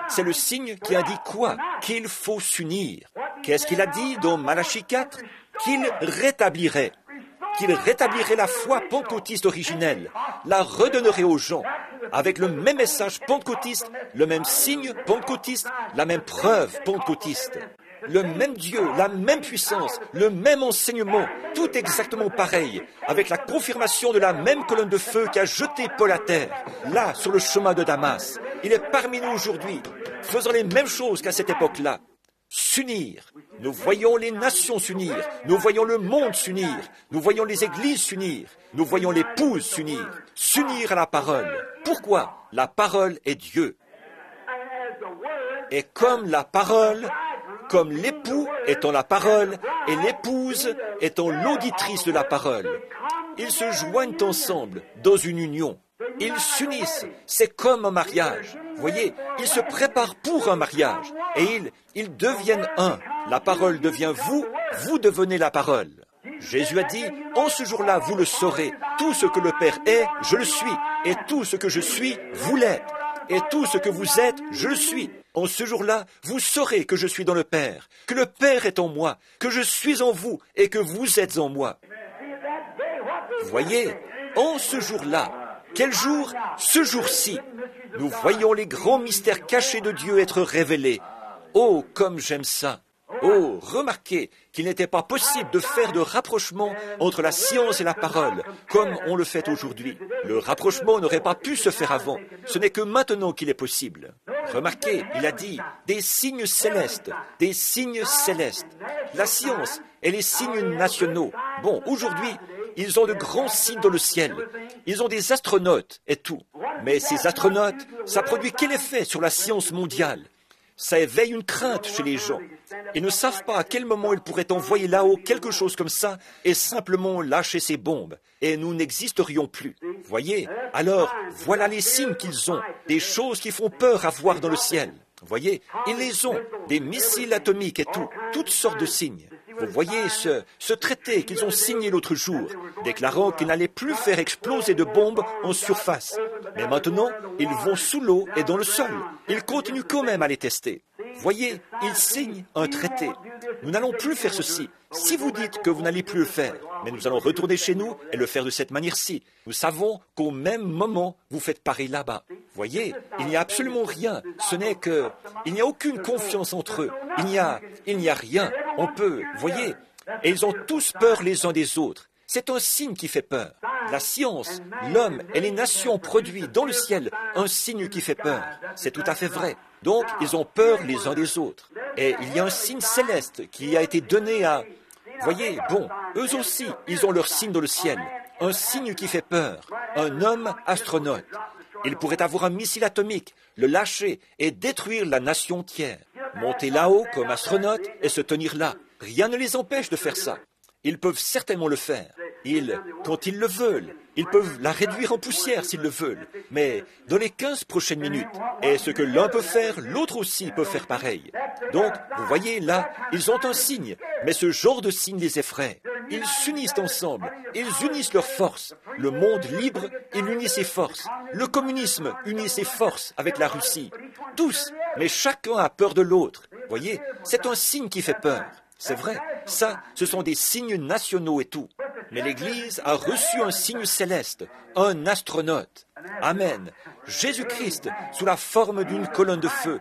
C'est le signe qui indique quoi? Qu'il faut s'unir. Qu'est-ce qu'il a dit dans Malachie 4? Qu'il rétablirait la foi pentecôtiste originelle, la redonnerait aux gens, avec le même message pentecôtiste, le même signe pentecôtiste, la même preuve pentecôtiste. Le même Dieu, la même puissance, le même enseignement, tout exactement pareil, avec la confirmation de la même colonne de feu qui a jeté Paul à terre, là, sur le chemin de Damas. Il est parmi nous aujourd'hui, faisant les mêmes choses qu'à cette époque-là. S'unir. Nous voyons les nations s'unir, nous voyons le monde s'unir, nous voyons les églises s'unir, nous voyons l'épouse s'unir, s'unir à la parole. Pourquoi? La parole est Dieu. Et comme la parole, comme l'époux étant la parole et l'épouse étant l'auditrice de la parole, ils se joignent ensemble dans une union. Ils s'unissent, c'est comme un mariage. Voyez, ils se préparent pour un mariage et ils deviennent un. La parole devient vous, vous devenez la parole. Jésus a dit, en ce jour-là, vous le saurez. Tout ce que le Père est, je le suis. Et tout ce que je suis, vous l'êtes. Et tout ce que vous êtes, je le suis. En ce jour-là, vous saurez que je suis dans le Père, que le Père est en moi, que je suis en vous et que vous êtes en moi. Voyez, en ce jour-là, quel jour? Ce jour-ci, nous voyons les grands mystères cachés de Dieu être révélés. Oh, comme j'aime ça! Oh, remarquez qu'il n'était pas possible de faire de rapprochement entre la science et la parole, comme on le fait aujourd'hui. Le rapprochement n'aurait pas pu se faire avant. Ce n'est que maintenant qu'il est possible. Remarquez, il a dit des signes célestes, des signes célestes. La science et les signes nationaux. Bon, aujourd'hui, ils ont de grands signes dans le ciel. Ils ont des astronautes et tout. Mais ces astronautes, ça produit quel effet sur la science mondiale? Ça éveille une crainte chez les gens. Ils ne savent pas à quel moment ils pourraient envoyer là-haut quelque chose comme ça et simplement lâcher ces bombes. Et nous n'existerions plus. Voyez? Alors, voilà les signes qu'ils ont. Des choses qui font peur à voir dans le ciel. Voyez? Ils les ont. Des missiles atomiques et tout. Toutes sortes de signes. Vous voyez ce traité qu'ils ont signé l'autre jour, déclarant qu'ils n'allaient plus faire exploser de bombes en surface. Mais maintenant, ils vont sous l'eau et dans le sol. Ils continuent quand même à les tester. Voyez, ils signent un traité. Nous n'allons plus faire ceci. Si vous dites que vous n'allez plus le faire, mais nous allons retourner chez nous et le faire de cette manière-ci. Nous savons qu'au même moment, vous faites pareil là-bas. Voyez, il n'y a absolument rien. Ce n'est que... Il n'y a aucune confiance entre eux. Il n'y a rien. On peut... Voyez, et ils ont tous peur les uns des autres. C'est un signe qui fait peur. La science, l'homme et les nations produisent dans le ciel un signe qui fait peur. C'est tout à fait vrai. Donc, ils ont peur les uns des autres. Et il y a un signe céleste qui a été donné à... Voyez, bon, eux aussi, ils ont leur signe dans le ciel. Un signe qui fait peur. Un homme astronaute. Il pourrait avoir un missile atomique, le lâcher et détruire la nation entière. Monter là-haut comme astronaute et se tenir là. Rien ne les empêche de faire ça. Ils peuvent certainement le faire. Quand ils le veulent, ils peuvent la réduire en poussière s'ils le veulent. Mais dans les 15 prochaines minutes, et ce que l'un peut faire, l'autre aussi peut faire pareil. Donc, vous voyez, là, ils ont un signe, mais ce genre de signe les effraie. Ils s'unissent ensemble, ils unissent leurs forces. Le monde libre, il unit ses forces. Le communisme unit ses forces avec la Russie. Tous, mais chacun a peur de l'autre. Voyez, c'est un signe qui fait peur. C'est vrai, ça, ce sont des signes nationaux et tout. Mais l'Église a reçu un signe céleste, un astronaute. Amen. Jésus-Christ, sous la forme d'une colonne de feu.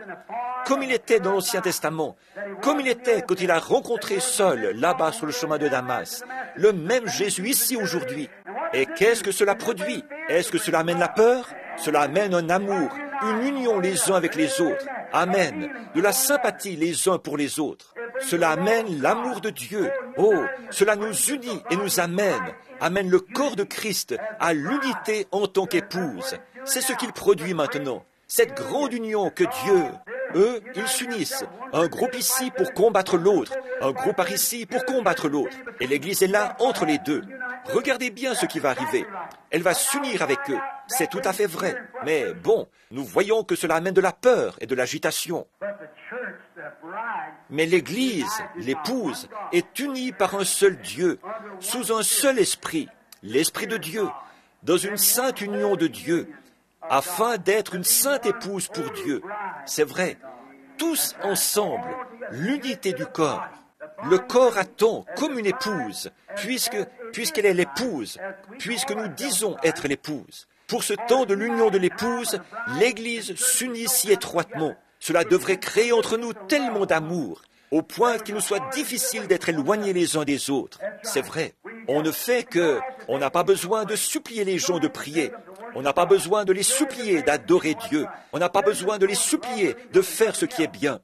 Comme il était dans l'Ancien Testament, comme il était quand il a rencontré Saul, là-bas sur le chemin de Damas. Le même Jésus ici aujourd'hui. Et qu'est-ce que cela produit? Est-ce que cela amène la peur? Cela amène un amour, une union les uns avec les autres. Amen. De la sympathie les uns pour les autres. Cela amène l'amour de Dieu. Oh, cela nous unit et nous amène le corps de Christ à l'unité en tant qu'épouse. C'est ce qu'il produit maintenant. Cette grande union que Dieu, eux, ils s'unissent. Un groupe ici pour combattre l'autre, un groupe par ici pour combattre l'autre. Et l'Église est là entre les deux. Regardez bien ce qui va arriver. Elle va s'unir avec eux. C'est tout à fait vrai. Mais bon, nous voyons que cela amène de la peur et de l'agitation. Mais l'Église, l'épouse, est unie par un seul Dieu, sous un seul esprit, l'Esprit de Dieu, dans une sainte union de Dieu, afin d'être une sainte épouse pour Dieu. C'est vrai, tous ensemble, l'unité du corps. Le corps attend comme une épouse, puisqu'elle est l'épouse, puisque nous disons être l'épouse. Pour ce temps de l'union de l'épouse, l'Église s'unit si étroitement. Cela devrait créer entre nous tellement d'amour, au point qu'il nous soit difficile d'être éloignés les uns des autres. C'est vrai, on n'a pas besoin de supplier les gens de prier. On n'a pas besoin de les supplier d'adorer Dieu. On n'a pas besoin de les supplier de faire ce qui est bien.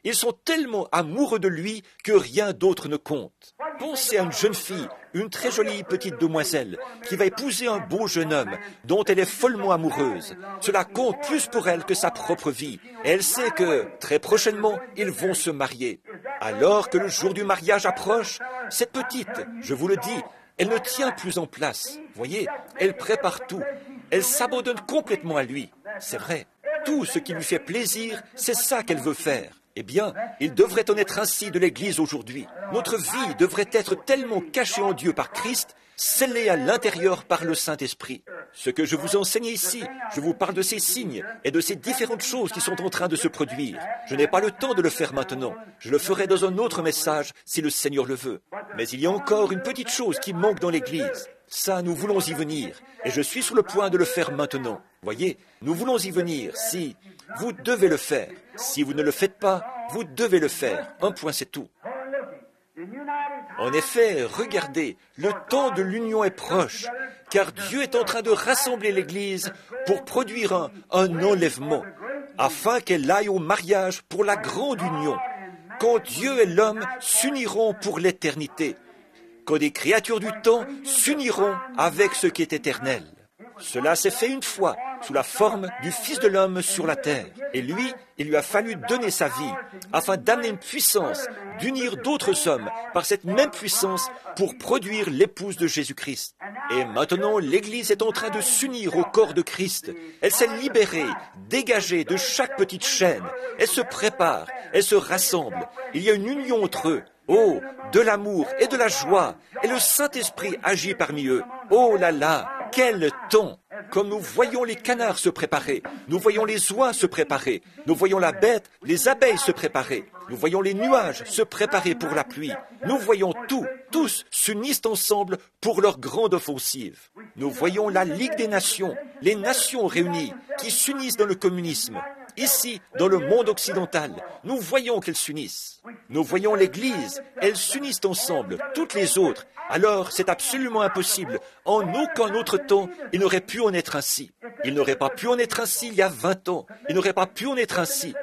Ils sont tellement amoureux de lui que rien d'autre ne compte. Pensez à une jeune fille, une très jolie petite demoiselle, qui va épouser un beau jeune homme, dont elle est follement amoureuse. Cela compte plus pour elle que sa propre vie. Et elle sait que, très prochainement, ils vont se marier. Alors que le jour du mariage approche, cette petite, je vous le dis, elle ne tient plus en place. Voyez, elle prépare tout. Elle s'abandonne complètement à lui. C'est vrai. Tout ce qui lui fait plaisir, c'est ça qu'elle veut faire. Eh bien, il devrait en être ainsi de l'Église aujourd'hui. Notre vie devrait être tellement cachée en Dieu par Christ, scellée à l'intérieur par le Saint-Esprit. Ce que je vous enseigne ici, je vous parle de ces signes et de ces différentes choses qui sont en train de se produire. Je n'ai pas le temps de le faire maintenant. Je le ferai dans un autre message si le Seigneur le veut. Mais il y a encore une petite chose qui manque dans l'Église. Ça, nous voulons y venir. Et je suis sur le point de le faire maintenant. Voyez, nous voulons y venir. Si vous devez le faire. Si vous ne le faites pas, vous devez le faire. Un point, c'est tout. En effet, regardez, le temps de l'union est proche, car Dieu est en train de rassembler l'Église pour produire un enlèvement, afin qu'elle aille au mariage pour la grande union, quand Dieu et l'homme s'uniront pour l'éternité, quand des créatures du temps s'uniront avec ce qui est éternel. Cela s'est fait une fois, sous la forme du Fils de l'homme sur la terre. Et lui, il lui a fallu donner sa vie, afin d'amener une puissance, d'unir d'autres hommes par cette même puissance pour produire l'épouse de Jésus-Christ. Et maintenant, l'Église est en train de s'unir au corps de Christ. Elle s'est libérée, dégagée de chaque petite chaîne. Elle se prépare, elle se rassemble. Il y a une union entre eux. Oh, de l'amour et de la joie. Et le Saint-Esprit agit parmi eux. Oh là là, quel temps! Comme nous voyons les canards se préparer, nous voyons les oies se préparer, nous voyons la bête, les abeilles se préparer, nous voyons les nuages se préparer pour la pluie, nous voyons tous s'unissent ensemble pour leur grande offensive. Nous voyons la Ligue des Nations, les nations réunies, qui s'unissent dans le communisme. Ici, dans le monde occidental, nous voyons qu'elles s'unissent. Nous voyons l'Église, elles s'unissent ensemble, toutes les autres. Alors, c'est absolument impossible. En aucun autre temps, il n'aurait pu en être ainsi. Il n'aurait pas pu en être ainsi il y a 20 ans. Il n'aurait pas pu en être ainsi.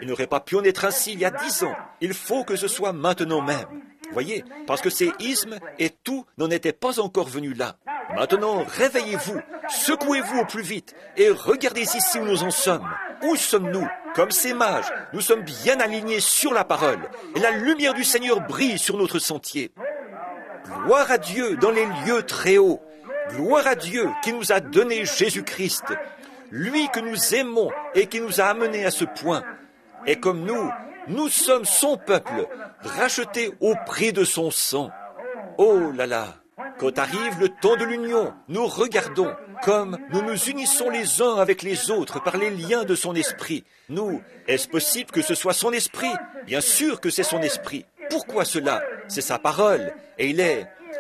Il n'aurait pas pu en être ainsi il y a 10 ans. Il faut que ce soit maintenant même. Voyez, parce que ces ismes et tout n'en étaient pas encore venus là. Maintenant, réveillez-vous, secouez-vous au plus vite et regardez ici où nous en sommes. Où sommes-nous? Comme ces mages, nous sommes bien alignés sur la parole et la lumière du Seigneur brille sur notre sentier. Gloire à Dieu dans les lieux très hauts. Gloire à Dieu qui nous a donné Jésus-Christ, lui que nous aimons et qui nous a amenés à ce point. Et comme nous sommes son peuple, racheté au prix de son sang. Oh là là! Quand arrive le temps de l'union, nous regardons comme nous nous unissons les uns avec les autres par les liens de son esprit. Est-ce possible que ce soit son esprit? Bien sûr que c'est son esprit. Pourquoi cela? C'est sa parole, et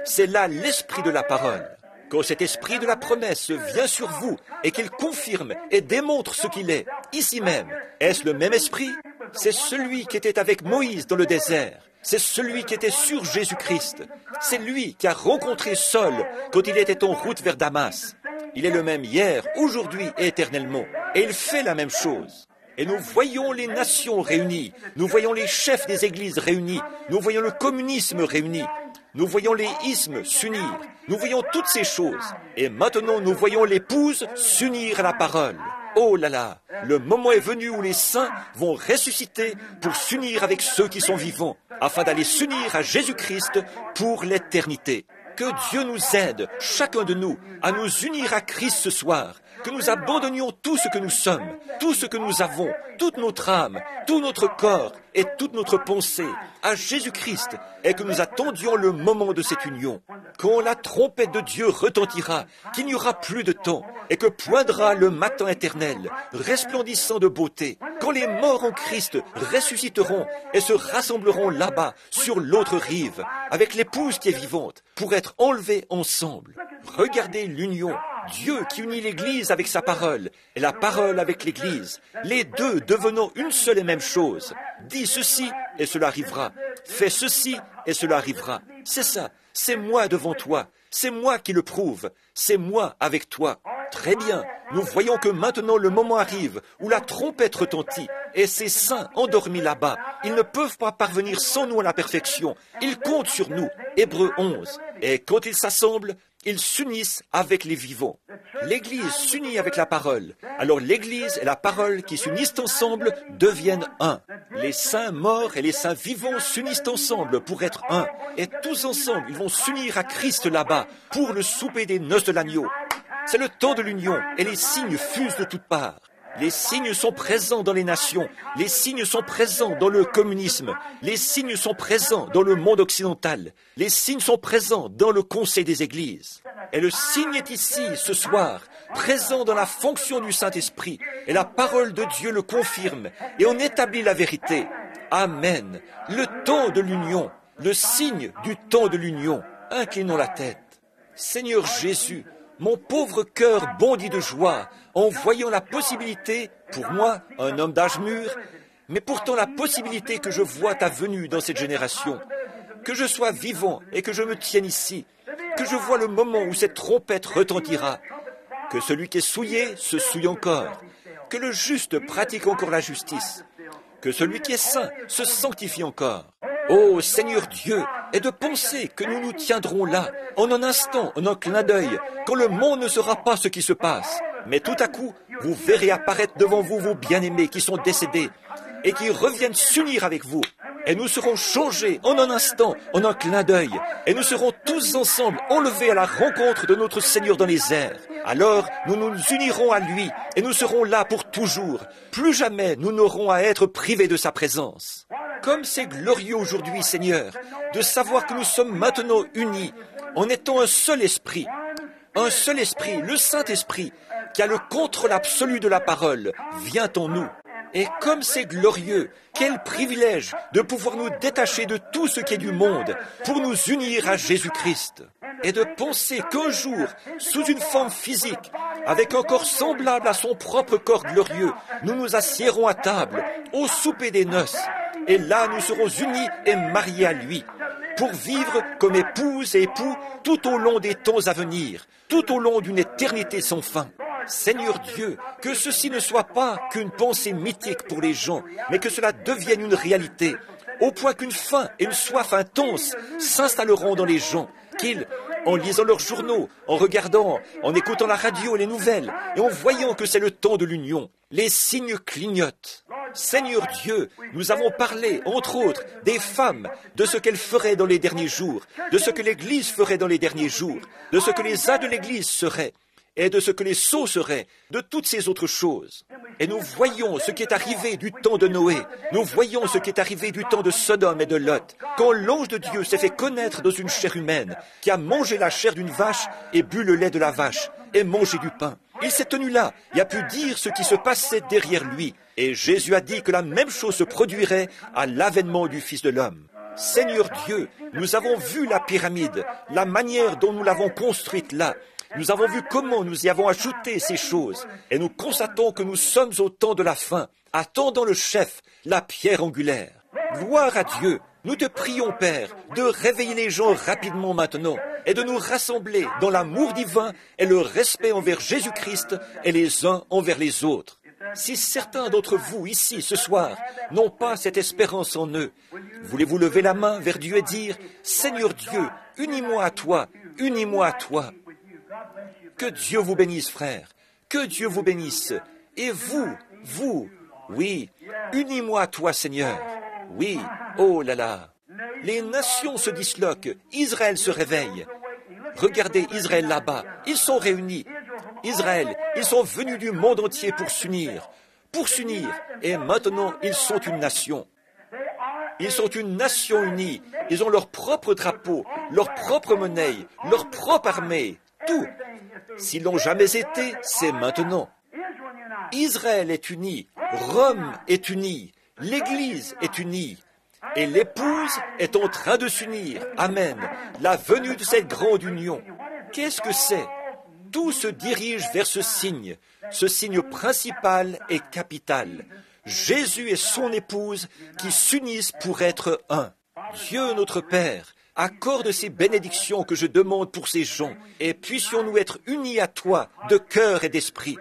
c'est là l'esprit de la parole. Quand cet esprit de la promesse vient sur vous et qu'il confirme et démontre ce qu'il est, ici même, est-ce le même esprit? C'est celui qui était avec Moïse dans le désert. C'est celui qui était sur Jésus-Christ. C'est lui qui a rencontré Saul quand il était en route vers Damas. Il est le même hier, aujourd'hui et éternellement. Et il fait la même chose. Et nous voyons les nations réunies. Nous voyons les chefs des églises réunis. Nous voyons le communisme réuni. Nous voyons les ismes s'unir. Nous voyons toutes ces choses. Et maintenant, nous voyons l'épouse s'unir à la parole. Oh là là, le moment est venu où les saints vont ressusciter pour s'unir avec ceux qui sont vivants, afin d'aller s'unir à Jésus-Christ pour l'éternité. Que Dieu nous aide, chacun de nous, à nous unir à Christ ce soir, que nous abandonnions tout ce que nous sommes, tout ce que nous avons, toute notre âme, tout notre corps et toute notre pensée à Jésus-Christ, et que nous attendions le moment de cette union. Quand la trompette de Dieu retentira, qu'il n'y aura plus de temps, et que poindra le matin éternel, resplendissant de beauté, quand les morts en Christ ressusciteront et se rassembleront là-bas, sur l'autre rive, avec l'épouse qui est vivante, pour être enlevés ensemble. Regardez l'union. Dieu qui unit l'Église avec sa parole, et la parole avec l'Église, les deux devenant une seule et même chose. Dis ceci, et cela arrivera. Fais ceci, et cela arrivera. C'est ça, c'est moi devant toi, c'est moi qui le prouve, c'est moi avec toi. Très bien, nous voyons que maintenant le moment arrive où la trompette retentit, et ces saints endormis là-bas, ils ne peuvent pas parvenir sans nous à la perfection. Ils comptent sur nous. Hébreux 11. Et quand ils s'assemblent, ils s'unissent avec les vivants. L'Église s'unit avec la parole. Alors l'Église et la parole qui s'unissent ensemble deviennent un. Les saints morts et les saints vivants s'unissent ensemble pour être un. Et tous ensemble, ils vont s'unir à Christ là-bas pour le souper des noces de l'agneau. C'est le temps de l'union et les signes fusent de toutes parts. Les signes sont présents dans les nations, les signes sont présents dans le communisme, les signes sont présents dans le monde occidental, les signes sont présents dans le conseil des églises. Et le signe est ici, ce soir, présent dans la fonction du Saint-Esprit, et la parole de Dieu le confirme, et on établit la vérité. Amen. Le temps de l'union, le signe du temps de l'union. Inclinons la tête. Seigneur Jésus, mon pauvre cœur bondit de joie en voyant la possibilité, pour moi, un homme d'âge mûr, mais pourtant la possibilité que je vois ta venue dans cette génération, que je sois vivant et que je me tienne ici, que je vois le moment où cette trompette retentira, que celui qui est souillé se souille encore, que le juste pratique encore la justice, que celui qui est saint se sanctifie encore. Ô Seigneur Dieu, et de penser que nous nous tiendrons là, en un instant, en un clin d'œil, quand le monde ne saura pas ce qui se passe. Mais tout à coup, vous verrez apparaître devant vous vos bien-aimés qui sont décédés et qui reviennent s'unir avec vous. Et nous serons changés en un instant, en un clin d'œil, et nous serons tous ensemble enlevés à la rencontre de notre Seigneur dans les airs. Alors, nous nous unirons à lui, et nous serons là pour toujours. Plus jamais nous n'aurons à être privés de sa présence. Comme c'est glorieux aujourd'hui, Seigneur, de savoir que nous sommes maintenant unis, en étant un seul esprit, le Saint-Esprit, qui a le contrôle absolu de la parole, vient en nous. Et comme c'est glorieux, quel privilège de pouvoir nous détacher de tout ce qui est du monde pour nous unir à Jésus-Christ. Et de penser qu'un jour, sous une forme physique, avec un corps semblable à son propre corps glorieux, nous nous assiérons à table, au souper des noces. Et là, nous serons unis et mariés à lui, pour vivre comme épouse et époux tout au long des temps à venir, tout au long d'une éternité sans fin. Seigneur Dieu, que ceci ne soit pas qu'une pensée mythique pour les gens, mais que cela devienne une réalité, au point qu'une faim et une soif intense s'installeront dans les gens, qu'ils, en lisant leurs journaux, en regardant, en écoutant la radio et les nouvelles, et en voyant que c'est le temps de l'union, les signes clignotent. Seigneur Dieu, nous avons parlé, entre autres, des femmes, de ce qu'elles feraient dans les derniers jours, de ce que l'Église ferait dans les derniers jours, de ce que les ânes de l'Église seraient, et de ce que les sots seraient, de toutes ces autres choses. Et nous voyons ce qui est arrivé du temps de Noé, nous voyons ce qui est arrivé du temps de Sodome et de Lot, quand l'ange de Dieu s'est fait connaître dans une chair humaine, qui a mangé la chair d'une vache et bu le lait de la vache, et mangé du pain. Il s'est tenu là et a pu dire ce qui se passait derrière lui, et Jésus a dit que la même chose se produirait à l'avènement du Fils de l'homme. Seigneur Dieu, nous avons vu la pyramide, la manière dont nous l'avons construite là. Nous avons vu comment nous y avons ajouté ces choses, et nous constatons que nous sommes au temps de la fin, attendant le chef, la pierre angulaire. Gloire à Dieu. Nous te prions, Père, de réveiller les gens rapidement maintenant, et de nous rassembler dans l'amour divin et le respect envers Jésus-Christ et les uns envers les autres. Si certains d'entre vous, ici, ce soir, n'ont pas cette espérance en eux, voulez-vous lever la main vers Dieu et dire « Seigneur Dieu, unis-moi à toi, unis-moi à toi ». Que Dieu vous bénisse, frère. Que Dieu vous bénisse. Et vous, oui, unis-moi à toi, Seigneur. Oui, oh là là. Les nations se disloquent. Israël se réveille. Regardez Israël là-bas. Ils sont réunis. Israël, ils sont venus du monde entier pour s'unir. Et maintenant, ils sont une nation. Ils sont une nation unie. Ils ont leur propre drapeau, leur propre monnaie, leur propre armée. Tout. S'ils n'ont jamais été, c'est maintenant. Israël est uni, Rome est unie, l'Église est unie, et l'épouse est en train de s'unir. Amen. La venue de cette grande union. Qu'est-ce que c'est? Tout se dirige vers ce signe principal et capital. Jésus et son épouse qui s'unissent pour être un. Dieu notre Père, accorde ces bénédictions que je demande pour ces gens, et puissions-nous être unis à toi de cœur et d'esprit,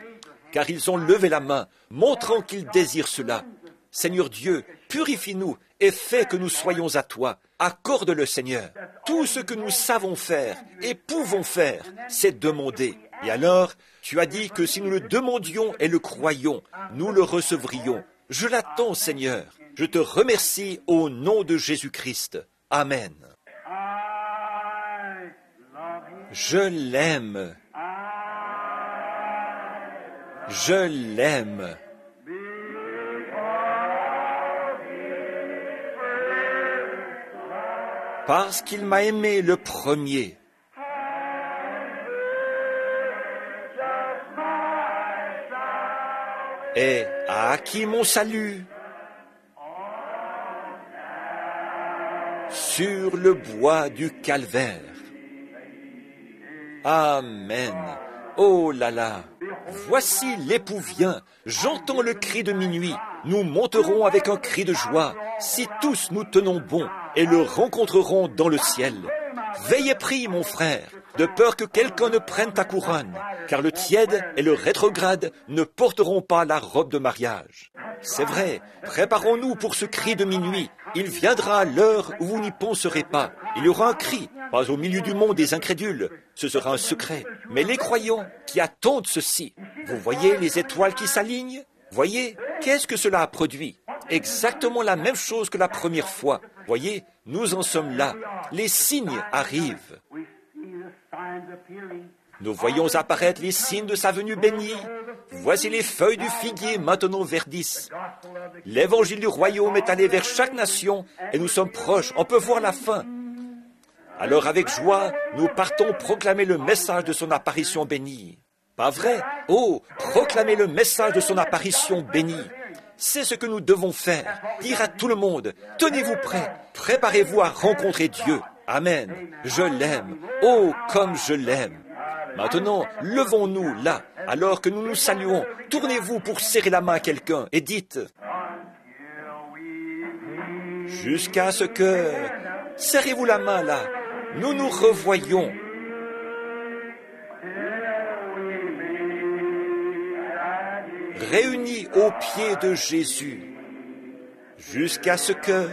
car ils ont levé la main, montrant qu'ils désirent cela. Seigneur Dieu, purifie-nous et fais que nous soyons à toi. Accorde-le, Seigneur. Tout ce que nous savons faire et pouvons faire, c'est demander. Et alors, tu as dit que si nous le demandions et le croyions, nous le recevrions. Je l'attends, Seigneur. Je te remercie au nom de Jésus-Christ. Amen. Je l'aime. Je l'aime. Parce qu'il m'a aimé le premier. et a acquis mon salut sur le bois du calvaire. Amen. Oh là là. Voici l'époux vient. J'entends le cri de minuit. Nous monterons avec un cri de joie, si tous nous tenons bon, et le rencontrerons dans le ciel. Veillez pris, mon frère, de peur que quelqu'un ne prenne ta couronne, car le tiède et le rétrograde ne porteront pas la robe de mariage. C'est vrai, préparons-nous pour ce cri de minuit. Il viendra à l'heure où vous n'y penserez pas. Il y aura un cri, pas au milieu du monde des incrédules. Ce sera un secret. Mais les croyants qui attendent ceci, vous voyez les étoiles qui s'alignent? Voyez, qu'est-ce que cela a produit? Exactement la même chose que la première fois. Voyez, nous en sommes là. Les signes arrivent. Nous voyons apparaître les signes de sa venue bénie. Voici les feuilles du figuier maintenant verdissent. L'évangile du royaume est allé vers chaque nation et nous sommes proches. On peut voir la fin. Alors avec joie, nous partons proclamer le message de son apparition bénie. Pas vrai? Oh, proclamer le message de son apparition bénie. C'est ce que nous devons faire. Dire à tout le monde, tenez-vous prêts, préparez-vous à rencontrer Dieu. Amen. Je l'aime. Oh, comme je l'aime. Maintenant, levons-nous là, alors que nous nous saluons. Tournez-vous pour serrer la main à quelqu'un et dites, jusqu'à ce que... Serrez-vous la main là. Nous nous revoyons. Réunis aux pieds de Jésus, jusqu'à ce que...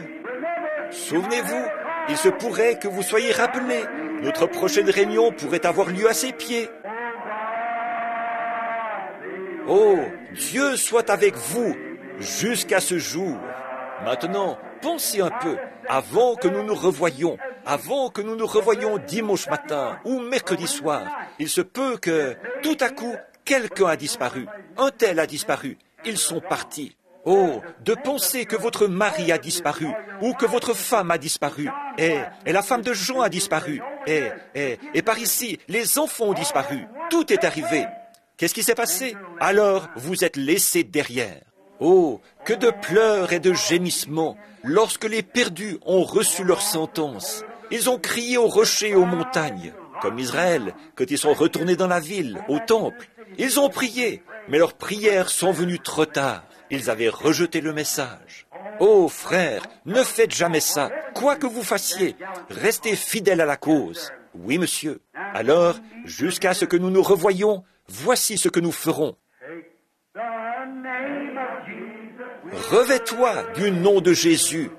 Souvenez-vous, il se pourrait que vous soyez rappelés. Notre prochaine réunion pourrait avoir lieu à ses pieds. Oh, Dieu soit avec vous jusqu'à ce jour. Maintenant, pensez un peu, avant que nous nous revoyions, dimanche matin ou mercredi soir, il se peut que, tout à coup, quelqu'un a disparu. Un tel a disparu. Ils sont partis. Oh, de penser que votre mari a disparu, ou que votre femme a disparu, et la femme de Jean a disparu, et par ici, les enfants ont disparu. Tout est arrivé. Qu'est-ce qui s'est passé? Alors, vous êtes laissés derrière. Oh, que de pleurs et de gémissements lorsque les perdus ont reçu leur sentence. Ils ont crié aux rochers et aux montagnes, comme Israël, quand ils sont retournés dans la ville, au temple. Ils ont prié, mais leurs prières sont venues trop tard. Ils avaient rejeté le message. Oh, frères, ne faites jamais ça. Quoi que vous fassiez, restez fidèles à la cause. Oui, monsieur. Alors, jusqu'à ce que nous nous revoyions, voici ce que nous ferons. Revêt-toi du nom de Jésus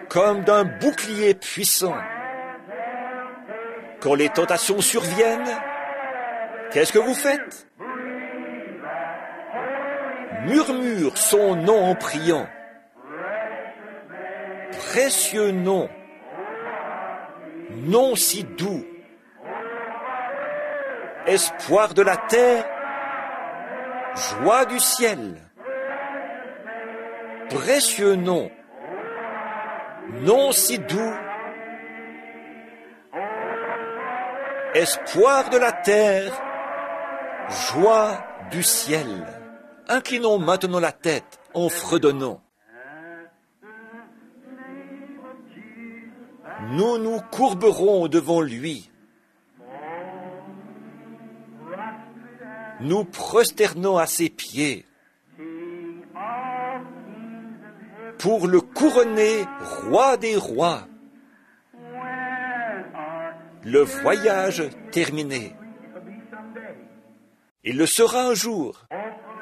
comme d'un bouclier puissant. Quand les tentations surviennent, qu'est-ce que vous faites? Murmure son nom en priant. Précieux nom, nom si doux, espoir de la terre, joie du ciel. Précieux nom, nom si doux, espoir de la terre, joie du ciel. Inclinons maintenant la tête en fredonnant. Nous nous courberons devant lui. Nous prosternons à ses pieds pour le couronner roi des rois. Le voyage terminé. Il le sera un jour.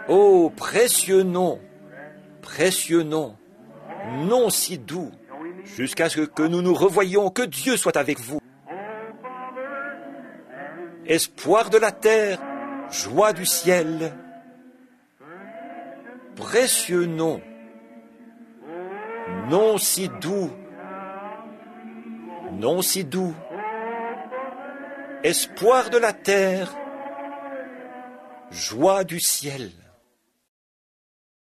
Oh, précieux nom, nom si doux, jusqu'à ce que nous nous revoyions, que Dieu soit avec vous. Espoir de la terre, joie du ciel, précieux nom, nom si doux, espoir de la terre, joie du ciel.